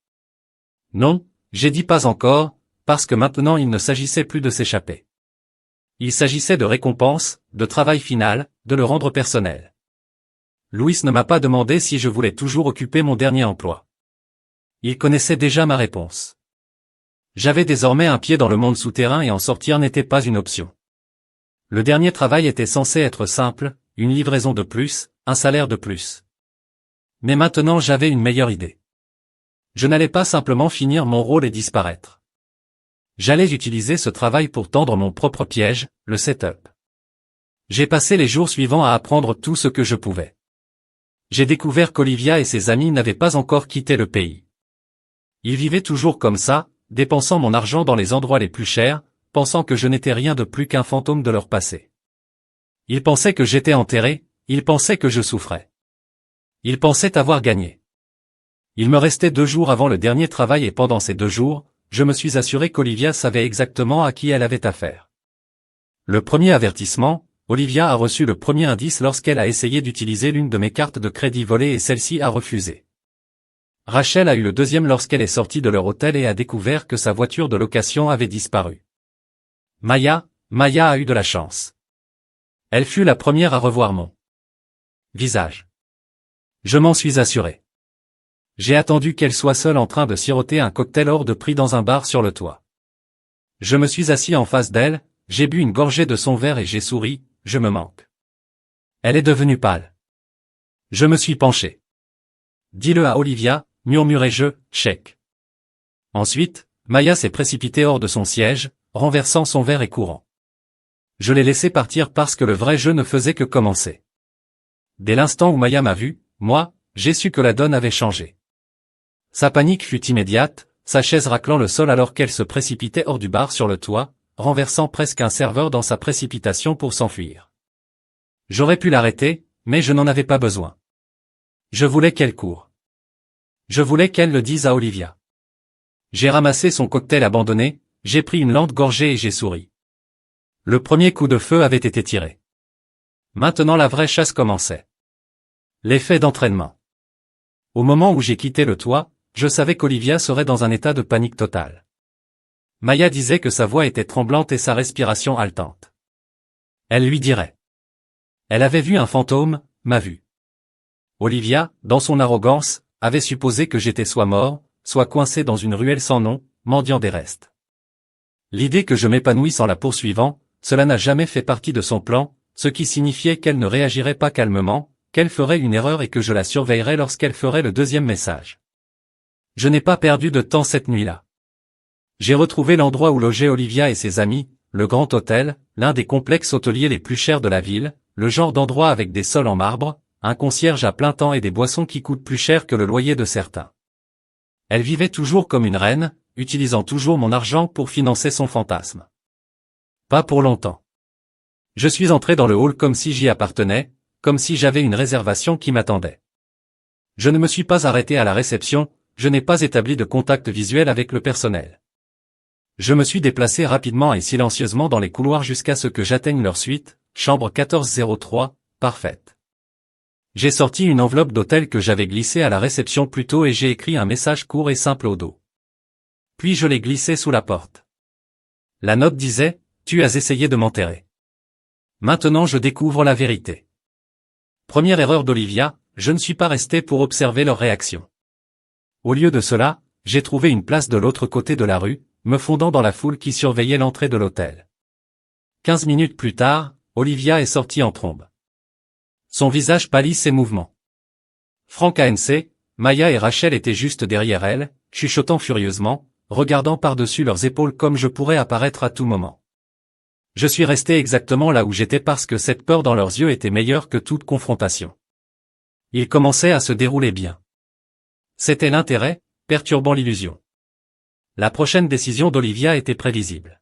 Non, j'ai dit pas encore, parce que maintenant il ne s'agissait plus de s'échapper. Il s'agissait de récompense, de travail final, de le rendre personnel. Louis ne m'a pas demandé si je voulais toujours occuper mon dernier emploi. Il connaissait déjà ma réponse. J'avais désormais un pied dans le monde souterrain et en sortir n'était pas une option. Le dernier travail était censé être simple, une livraison de plus, un salaire de plus. Mais maintenant j'avais une meilleure idée. Je n'allais pas simplement finir mon rôle et disparaître. J'allais utiliser ce travail pour tendre mon propre piège, le setup. J'ai passé les jours suivants à apprendre tout ce que je pouvais. J'ai découvert qu'Olivia et ses amis n'avaient pas encore quitté le pays. Ils vivaient toujours comme ça, dépensant mon argent dans les endroits les plus chers, pensant que je n'étais rien de plus qu'un fantôme de leur passé. Ils pensaient que j'étais enterré, ils pensaient que je souffrais. Ils pensaient avoir gagné. Il me restait 2 jours avant le dernier travail et pendant ces 2 jours, je me suis assuré qu'Olivia savait exactement à qui elle avait affaire. Le premier avertissement, Olivia a reçu le premier indice lorsqu'elle a essayé d'utiliser l'une de mes cartes de crédit volées et celle-ci a refusé. Rachel a eu le deuxième lorsqu'elle est sortie de leur hôtel et a découvert que sa voiture de location avait disparu. Maya a eu de la chance. Elle fut la première à revoir mon visage. Je m'en suis assuré. J'ai attendu qu'elle soit seule en train de siroter un cocktail hors de prix dans un bar sur le toit. Je me suis assis en face d'elle, j'ai bu une gorgée de son verre et j'ai souri, je me manque. Elle est devenue pâle. Je me suis penché. Dis-le à Olivia, murmurai-je, chèque. Ensuite, Maya s'est précipitée hors de son siège, renversant son verre et courant. Je l'ai laissé partir parce que le vrai jeu ne faisait que commencer. Dès l'instant où Maya m'a vu, moi, j'ai su que la donne avait changé. Sa panique fut immédiate, sa chaise raclant le sol alors qu'elle se précipitait hors du bar sur le toit, renversant presque un serveur dans sa précipitation pour s'enfuir. J'aurais pu l'arrêter, mais je n'en avais pas besoin. Je voulais qu'elle coure. Je voulais qu'elle le dise à Olivia. J'ai ramassé son cocktail abandonné, j'ai pris une lente gorgée et j'ai souri. Le premier coup de feu avait été tiré. Maintenant la vraie chasse commençait. L'effet d'entraînement. Au moment où j'ai quitté le toit, je savais qu'Olivia serait dans un état de panique totale. Maya disait que sa voix était tremblante et sa respiration haletante. Elle lui dirait. Elle avait vu un fantôme, m'a vu. Olivia, dans son arrogance, avait supposé que j'étais soit mort, soit coincé dans une ruelle sans nom, mendiant des restes. L'idée que je m'épanouisse en la poursuivant, cela n'a jamais fait partie de son plan, ce qui signifiait qu'elle ne réagirait pas calmement, qu'elle ferait une erreur et que je la surveillerais lorsqu'elle ferait le deuxième message. Je n'ai pas perdu de temps cette nuit-là. J'ai retrouvé l'endroit où logeaient Olivia et ses amis, le Grand Hôtel, l'un des complexes hôteliers les plus chers de la ville, le genre d'endroit avec des sols en marbre, un concierge à plein temps et des boissons qui coûtent plus cher que le loyer de certains. Elle vivait toujours comme une reine, utilisant toujours mon argent pour financer son fantasme. Pas pour longtemps. Je suis entré dans le hall comme si j'y appartenais, comme si j'avais une réservation qui m'attendait. Je ne me suis pas arrêté à la réception, je n'ai pas établi de contact visuel avec le personnel. Je me suis déplacé rapidement et silencieusement dans les couloirs jusqu'à ce que j'atteigne leur suite, chambre 1403, parfaite. J'ai sorti une enveloppe d'hôtel que j'avais glissée à la réception plus tôt et j'ai écrit un message court et simple au dos. Puis je l'ai glissé sous la porte. La note disait, « Tu as essayé de m'enterrer. Maintenant je découvre la vérité. » Première erreur d'Olivia, je ne suis pas resté pour observer leur réaction. Au lieu de cela, j'ai trouvé une place de l'autre côté de la rue, me fondant dans la foule qui surveillait l'entrée de l'hôtel. 15 minutes plus tard, Olivia est sortie en trombe. Son visage pâlit ses mouvements. Franck ANC, Maya et Rachel étaient juste derrière elle, chuchotant furieusement, regardant par-dessus leurs épaules comme je pourrais apparaître à tout moment. Je suis resté exactement là où j'étais parce que cette peur dans leurs yeux était meilleure que toute confrontation. Ils commençaient à se dérouler bien. C'était l'intérêt, perturbant l'illusion. La prochaine décision d'Olivia était prévisible.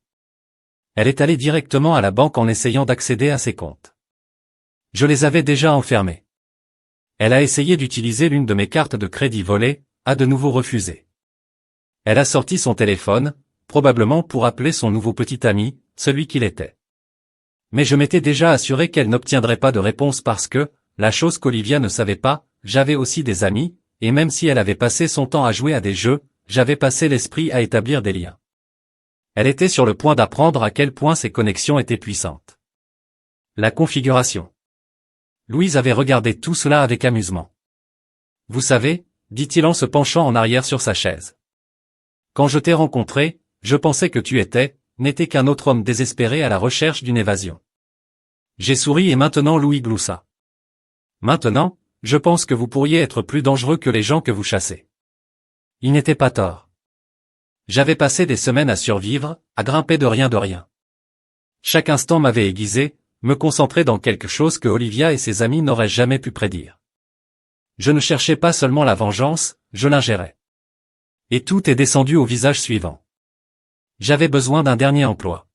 Elle est allée directement à la banque en essayant d'accéder à ses comptes. Je les avais déjà enfermés. Elle a essayé d'utiliser l'une de mes cartes de crédit volées, a de nouveau refusé. Elle a sorti son téléphone, probablement pour appeler son nouveau petit ami, celui qu'il était. Mais je m'étais déjà assuré qu'elle n'obtiendrait pas de réponse parce que, la chose qu'Olivia ne savait pas, j'avais aussi des amis, et même si elle avait passé son temps à jouer à des jeux, j'avais passé l'esprit à établir des liens. Elle était sur le point d'apprendre à quel point ces connexions étaient puissantes. La configuration. Louise avait regardé tout cela avec amusement. Vous savez, dit-il en se penchant en arrière sur sa chaise. Quand je t'ai rencontré, je pensais que tu n'étais qu'un autre homme désespéré à la recherche d'une évasion. J'ai souri et maintenant Louis gloussa. Maintenant, je pense que vous pourriez être plus dangereux que les gens que vous chassez. Il n'était pas tort. J'avais passé des semaines à survivre, à grimper de rien. Chaque instant m'avait aiguisé, me concentrer dans quelque chose que Olivia et ses amis n'auraient jamais pu prédire. Je ne cherchais pas seulement la vengeance, je l'ingérais. Et tout est descendu au visage suivant. J'avais besoin d'un dernier emploi.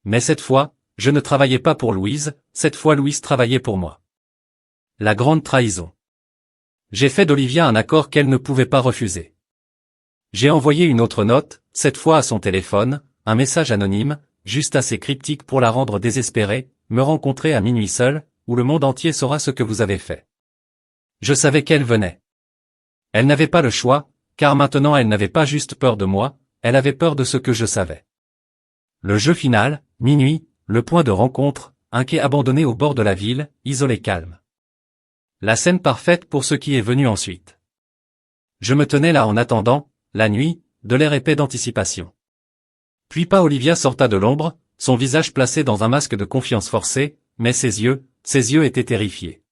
Mais cette fois, je ne travaillais pas pour Louise, cette fois Louise travaillait pour moi. La grande trahison. J'ai fait d'Olivia un accord qu'elle ne pouvait pas refuser. J'ai envoyé une autre note, cette fois à son téléphone, un message anonyme, juste assez cryptique pour la rendre désespérée, me rencontrer à minuit seul, où le monde entier saura ce que vous avez fait. Je savais qu'elle venait. Elle n'avait pas le choix, car maintenant elle n'avait pas juste peur de moi, elle avait peur de ce que je savais. Le jeu final, minuit, le point de rencontre, un quai abandonné au bord de la ville, isolé calme. La scène parfaite pour ce qui est venu ensuite. Je me tenais là en attendant, la nuit, de l'air épais d'anticipation. Puis Olivia sorta de l'ombre, son visage placé dans un masque de confiance forcée, mais ses yeux étaient terrifiés.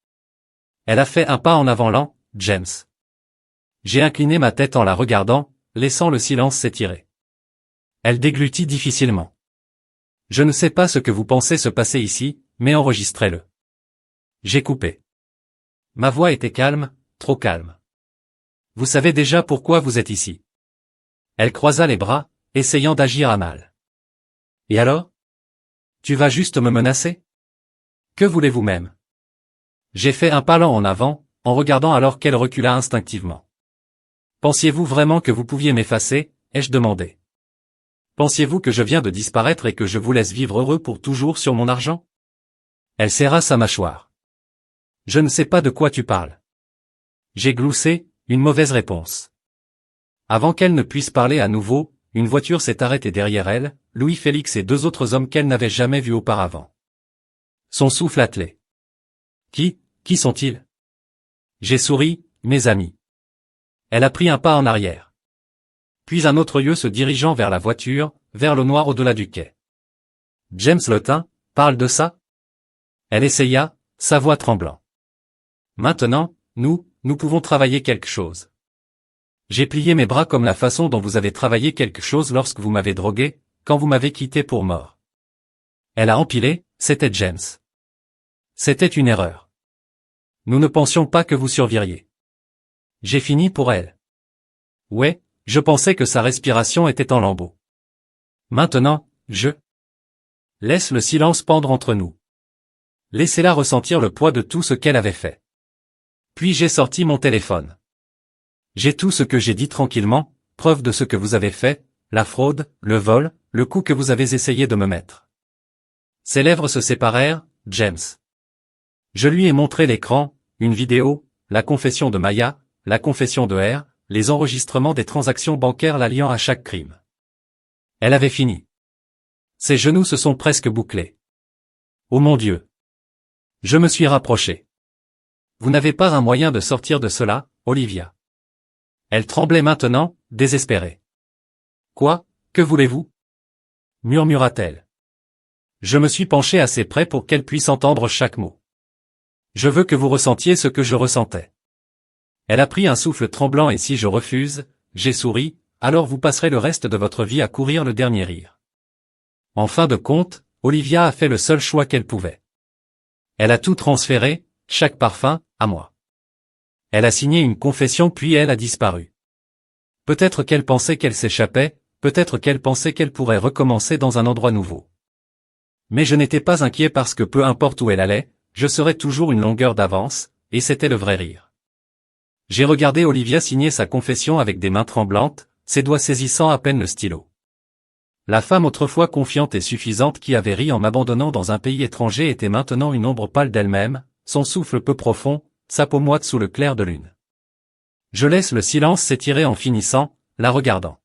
Elle a fait un pas en avant lent, James. J'ai incliné ma tête en la regardant, laissant le silence s'étirer. Elle déglutit difficilement. Je ne sais pas ce que vous pensez se passer ici, mais enregistrez-le. J'ai coupé. Ma voix était calme, trop calme. Vous savez déjà pourquoi vous êtes ici. Elle croisa les bras, essayant d'agir à mal. Et alors? Tu vas juste me menacer? Que voulez-vous même? J'ai fait un pas lent en avant, en regardant alors qu'elle recula instinctivement. Pensiez-vous vraiment que vous pouviez m'effacer, ai-je demandé. Pensiez-vous que je viens de disparaître et que je vous laisse vivre heureux pour toujours sur mon argent? Elle serra sa mâchoire. Je ne sais pas de quoi tu parles. J'ai gloussé, une mauvaise réponse. Avant qu'elle ne puisse parler à nouveau, une voiture s'est arrêtée derrière elle, Louis-Félix et 2 autres hommes qu'elle n'avait jamais vus auparavant. Son souffle attelé. Qui sont-ils? J'ai souri, mes amis. Elle a pris un pas en arrière. Puis un autre yeux se dirigeant vers la voiture, vers le noir au-delà du quai. James Lotin, parle de ça? Elle essaya, sa voix tremblant. Maintenant, nous pouvons travailler quelque chose. J'ai plié mes bras comme la façon dont vous avez travaillé quelque chose lorsque vous m'avez drogué, quand vous m'avez quitté pour mort. Elle a empilé, c'était James. C'était une erreur. Nous ne pensions pas que vous survivriez. J'ai fini pour elle. Ouais, je pensais que sa respiration était en lambeaux. Maintenant, je laisse le silence pendre entre nous. Laissez-la ressentir le poids de tout ce qu'elle avait fait. Puis j'ai sorti mon téléphone. J'ai tout ce que j'ai dit tranquillement, preuve de ce que vous avez fait, la fraude, le vol, le coup que vous avez essayé de me mettre. Ses lèvres se séparèrent, James. Je lui ai montré l'écran, une vidéo, la confession de Maya, la confession de R, les enregistrements des transactions bancaires la liant à chaque crime. Elle avait fini. Ses genoux se sont presque bouclés. Oh mon Dieu! Je me suis rapproché. Vous n'avez pas un moyen de sortir de cela, Olivia. Elle tremblait maintenant, désespérée. Quoi, que voulez-vous? Murmura-t-elle. Je me suis penché assez près pour qu'elle puisse entendre chaque mot. Je veux que vous ressentiez ce que je ressentais. Elle a pris un souffle tremblant et si je refuse, j'ai souri, alors vous passerez le reste de votre vie à courir le dernier rire. En fin de compte, Olivia a fait le seul choix qu'elle pouvait. Elle a tout transféré, chaque parfum, à moi. Elle a signé une confession puis elle a disparu. Peut-être qu'elle pensait qu'elle s'échappait, peut-être qu'elle pensait qu'elle pourrait recommencer dans un endroit nouveau. Mais je n'étais pas inquiet parce que peu importe où elle allait, je serais toujours une longueur d'avance, et c'était le vrai rire. J'ai regardé Olivia signer sa confession avec des mains tremblantes, ses doigts saisissant à peine le stylo. La femme autrefois confiante et suffisante qui avait ri en m'abandonnant dans un pays étranger était maintenant une ombre pâle d'elle-même, son souffle peu profond, sa peau moite sous le clair de lune. Je laisse le silence s'étirer en finissant, la regardant.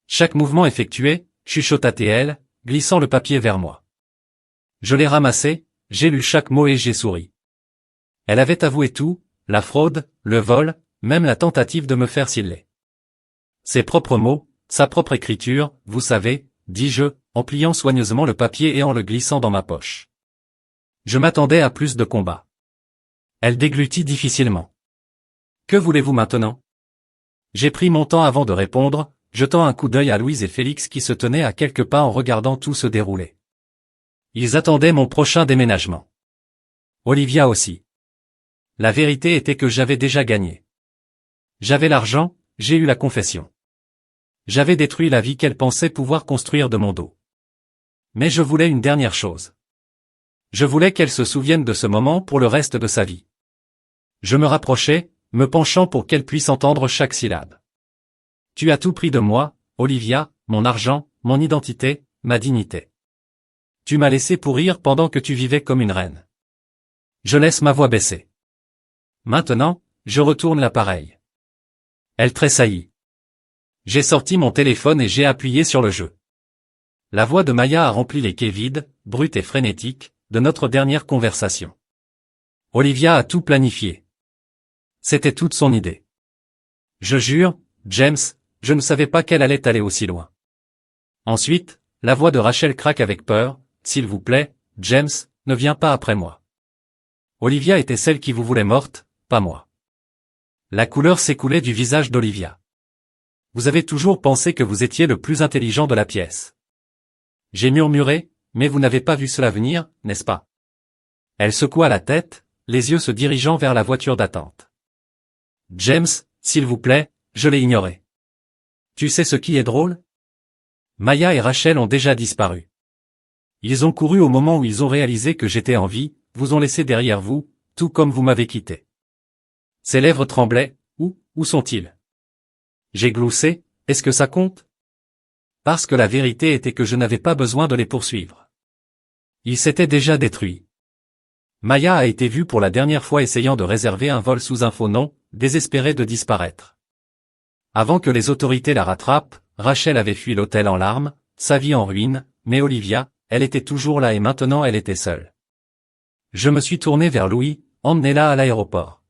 Chaque mouvement effectué, chuchota-t-elle, glissant le papier vers moi. Je l'ai ramassé, j'ai lu chaque mot et j'ai souri. Elle avait avoué tout, la fraude, le vol, même la tentative de me faire sciller. Ses propres mots, sa propre écriture, vous savez, dis-je, en pliant soigneusement le papier et en le glissant dans ma poche. Je m'attendais à plus de combats. Elle déglutit difficilement. Que voulez-vous maintenant? J'ai pris mon temps avant de répondre, jetant un coup d'œil à Louise et Félix qui se tenaient à quelques pas en regardant tout se dérouler. Ils attendaient mon prochain déménagement. Olivia aussi. La vérité était que j'avais déjà gagné. J'avais l'argent, j'ai eu la confession. J'avais détruit la vie qu'elle pensait pouvoir construire de mon dos. Mais je voulais une dernière chose. Je voulais qu'elle se souvienne de ce moment pour le reste de sa vie. Je me rapprochais, me penchant pour qu'elle puisse entendre chaque syllabe. Tu as tout pris de moi, Olivia, mon argent, mon identité, ma dignité. Tu m'as laissé pourrir pendant que tu vivais comme une reine. Je laisse ma voix baisser. Maintenant, je retourne l'appareil. Elle tressaillit. J'ai sorti mon téléphone et j'ai appuyé sur le jeu. La voix de Maya a rempli les quais vides, brutes et frénétiques, de notre dernière conversation. Olivia a tout planifié. C'était toute son idée. Je jure, James, je ne savais pas qu'elle allait aller aussi loin. Ensuite, la voix de Rachel craque avec peur, s'il vous plaît, James, ne viens pas après moi. Olivia était celle qui vous voulait morte, pas moi. La couleur s'écoulait du visage d'Olivia. Vous avez toujours pensé que vous étiez le plus intelligent de la pièce. J'ai murmuré, mais vous n'avez pas vu cela venir, n'est-ce pas? Elle secoua la tête, les yeux se dirigeant vers la voiture d'attente. James, s'il vous plaît, je l'ai ignoré. Tu sais ce qui est drôle? Maya et Rachel ont déjà disparu. Ils ont couru au moment où ils ont réalisé que j'étais en vie, vous ont laissé derrière vous, tout comme vous m'avez quitté. Ses lèvres tremblaient, où sont-ils? J'ai gloussé, Est-ce que ça compte? Parce que la vérité était que je n'avais pas besoin de les poursuivre. Ils s'étaient déjà détruits. Maya a été vue pour la dernière fois essayant de réserver un vol sous un faux nom, désespérée de disparaître. Avant que les autorités la rattrapent, Rachel avait fui l'hôtel en larmes, sa vie en ruine, mais Olivia, elle était toujours là et maintenant elle était seule. Je me suis tourné vers Louis, emmenez-la à l'aéroport.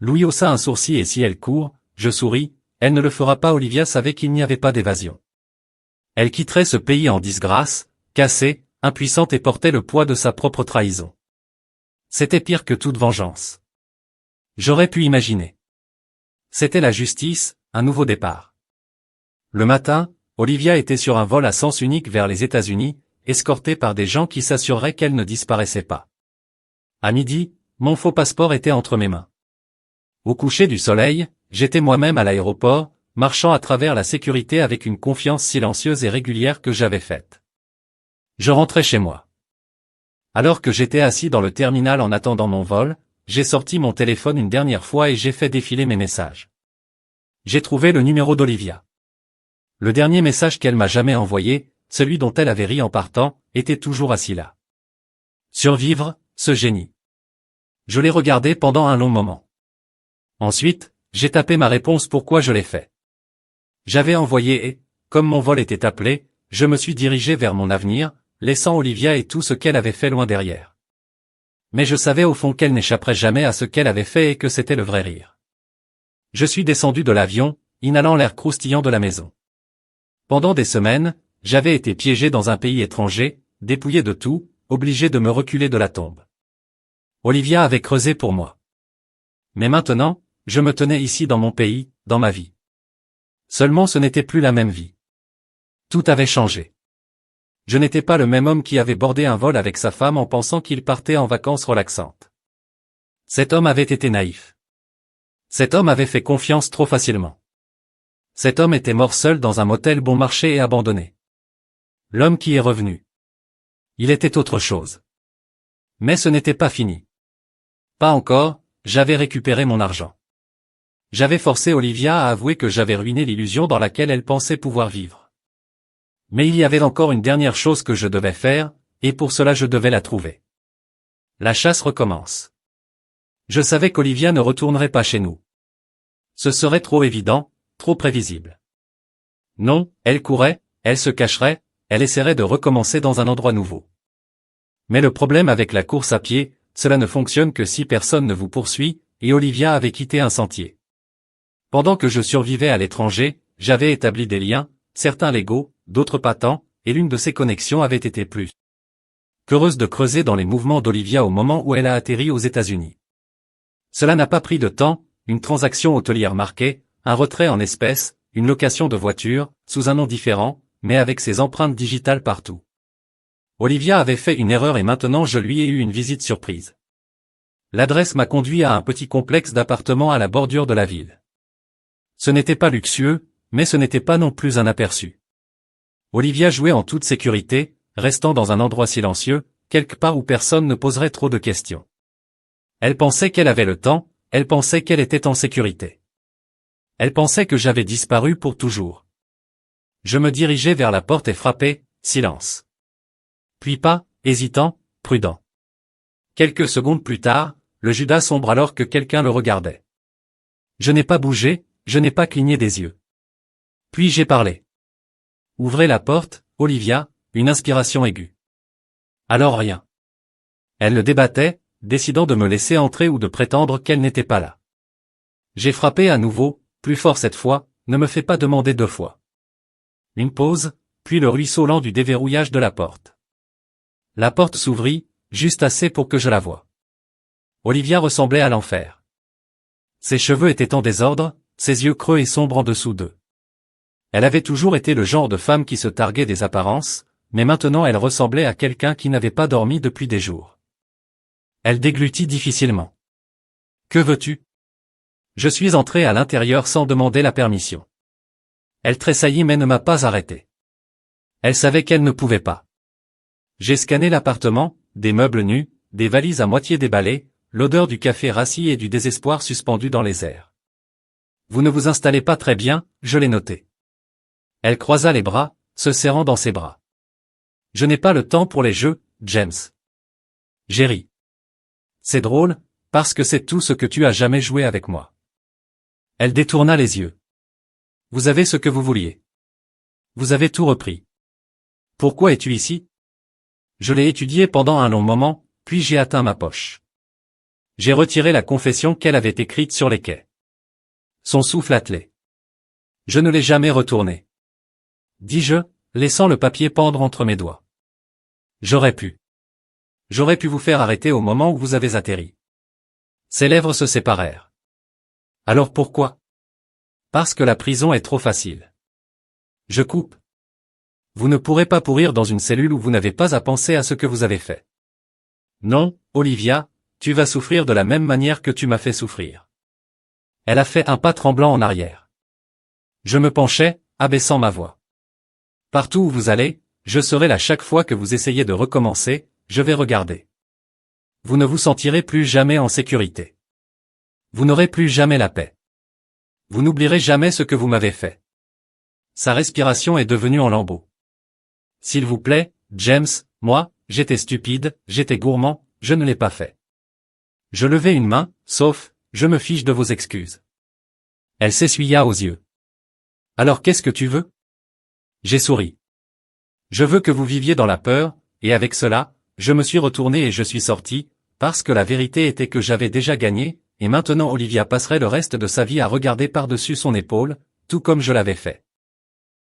Louis haussa un sourcil et si elle court, je souris, elle ne le fera pas. Olivia savait qu'il n'y avait pas d'évasion. Elle quitterait ce pays en disgrâce, cassée, impuissante et portait le poids de sa propre trahison. C'était pire que toute vengeance. J'aurais pu imaginer. C'était la justice, un nouveau départ. Le matin, Olivia était sur un vol à sens unique vers les États-Unis, escortée par des gens qui s'assureraient qu'elle ne disparaissait pas. À midi, mon faux passeport était entre mes mains. Au coucher du soleil, j'étais moi-même à l'aéroport, marchant à travers la sécurité avec une confiance silencieuse et régulière que j'avais faite. Je rentrais chez moi. Alors que j'étais assis dans le terminal en attendant mon vol, j'ai sorti mon téléphone une dernière fois et j'ai fait défiler mes messages. J'ai trouvé le numéro d'Olivia. Le dernier message qu'elle m'a jamais envoyé, celui dont elle avait ri en partant, était toujours assis là. Survivre, ce génie. Je l'ai regardé pendant un long moment. Ensuite, j'ai tapé ma réponse pourquoi je l'ai fait. J'avais envoyé et, comme mon vol était appelé, je me suis dirigé vers mon avenir, laissant Olivia et tout ce qu'elle avait fait loin derrière. Mais je savais au fond qu'elle n'échapperait jamais à ce qu'elle avait fait et que c'était le vrai rire. Je suis descendu de l'avion, inhalant l'air croustillant de la maison. Pendant des semaines, j'avais été piégé dans un pays étranger, dépouillé de tout, obligé de me reculer de la tombe. Olivia avait creusé pour moi. Mais maintenant, je me tenais ici dans mon pays, dans ma vie. Seulement ce n'était plus la même vie. Tout avait changé. Je n'étais pas le même homme qui avait bordé un vol avec sa femme en pensant qu'il partait en vacances relaxantes. Cet homme avait été naïf. Cet homme avait fait confiance trop facilement. Cet homme était mort seul dans un motel bon marché et abandonné. L'homme qui est revenu. Il était autre chose. Mais ce n'était pas fini. Pas encore, j'avais récupéré mon argent. J'avais forcé Olivia à avouer que j'avais ruiné l'illusion dans laquelle elle pensait pouvoir vivre. Mais il y avait encore une dernière chose que je devais faire, et pour cela je devais la trouver. La chasse recommence. Je savais qu'Olivia ne retournerait pas chez nous. Ce serait trop évident, trop prévisible. Non, elle courrait, elle se cacherait, elle essaierait de recommencer dans un endroit nouveau. Mais le problème avec la course à pied, cela ne fonctionne que si personne ne vous poursuit, et Olivia avait quitté un sentier. Pendant que je survivais à l'étranger, j'avais établi des liens, certains légaux, d'autres pas tant, et l'une de ces connexions avait été plus qu'heureuse de creuser dans les mouvements d'Olivia au moment où elle a atterri aux États-Unis. Cela n'a pas pris de temps, une transaction hôtelière marquée, un retrait en espèces, une location de voiture, sous un nom différent, mais avec ses empreintes digitales partout. Olivia avait fait une erreur et maintenant je lui ai eu une visite surprise. L'adresse m'a conduit à un petit complexe d'appartements à la bordure de la ville. Ce n'était pas luxueux, mais ce n'était pas non plus inaperçu. Olivia jouait en toute sécurité, restant dans un endroit silencieux, quelque part où personne ne poserait trop de questions. Elle pensait qu'elle avait le temps, elle pensait qu'elle était en sécurité. Elle pensait que j'avais disparu pour toujours. Je me dirigeais vers la porte et frappais, silence. Puis pas, hésitant, prudent. Quelques secondes plus tard, le Judas sombre alors que quelqu'un le regardait. Je n'ai pas bougé, je n'ai pas cligné des yeux. Puis j'ai parlé. Ouvrez la porte, Olivia, une inspiration aiguë. Alors rien. Elle le débattait, décidant de me laisser entrer ou de prétendre qu'elle n'était pas là. J'ai frappé à nouveau, plus fort cette fois, ne me fais pas demander 2 fois. Une pause, puis le ruisseau du déverrouillage de la porte. La porte s'ouvrit, juste assez pour que je la voie. Olivia ressemblait à l'enfer. Ses cheveux étaient en désordre, ses yeux creux et sombres en dessous d'eux. Elle avait toujours été le genre de femme qui se targuait des apparences, mais maintenant elle ressemblait à quelqu'un qui n'avait pas dormi depuis des jours. Elle déglutit difficilement. Que veux-tu? Je suis entré à l'intérieur sans demander la permission. Elle tressaillit mais ne m'a pas arrêté. Elle savait qu'elle ne pouvait pas. J'ai scanné l'appartement, des meubles nus, des valises à moitié déballées, l'odeur du café rassis et du désespoir suspendu dans les airs. Vous ne vous installez pas très bien, je l'ai noté. Elle croisa les bras, se serrant dans ses bras. Je n'ai pas le temps pour les jeux, James. J'ai ri. C'est drôle, parce que c'est tout ce que tu as jamais joué avec moi. Elle détourna les yeux. Vous avez ce que vous vouliez. Vous avez tout repris. Pourquoi es-tu ici? Je l'ai étudié pendant un long moment, puis j'ai atteint ma poche. J'ai retiré la confession qu'elle avait écrite sur les quais. Son souffle attelé. Je ne l'ai jamais retourné. Dis-je, laissant le papier pendre entre mes doigts. J'aurais pu. J'aurais pu vous faire arrêter au moment où vous avez atterri. Ses lèvres se séparèrent. Alors pourquoi? Parce que la prison est trop facile. Je coupe. Vous ne pourrez pas pourrir dans une cellule où vous n'avez pas à penser à ce que vous avez fait. Non, Olivia, tu vas souffrir de la même manière que tu m'as fait souffrir. Elle a fait un pas tremblant en arrière. Je me penchai, abaissant ma voix. Partout où vous allez, je serai là chaque fois que vous essayez de recommencer, je vais regarder. Vous ne vous sentirez plus jamais en sécurité. Vous n'aurez plus jamais la paix. Vous n'oublierez jamais ce que vous m'avez fait. Sa respiration est devenue en lambeaux. S'il vous plaît, James, moi, j'étais stupide, j'étais gourmand, je ne l'ai pas fait. Je levai une main, sauf, je me fiche de vos excuses. Elle s'essuya aux yeux. Alors qu'est-ce que tu veux? J'ai souri. Je veux que vous viviez dans la peur, et avec cela, je me suis retourné et je suis sorti, parce que la vérité était que j'avais déjà gagné, et maintenant Olivia passerait le reste de sa vie à regarder par-dessus son épaule, tout comme je l'avais fait.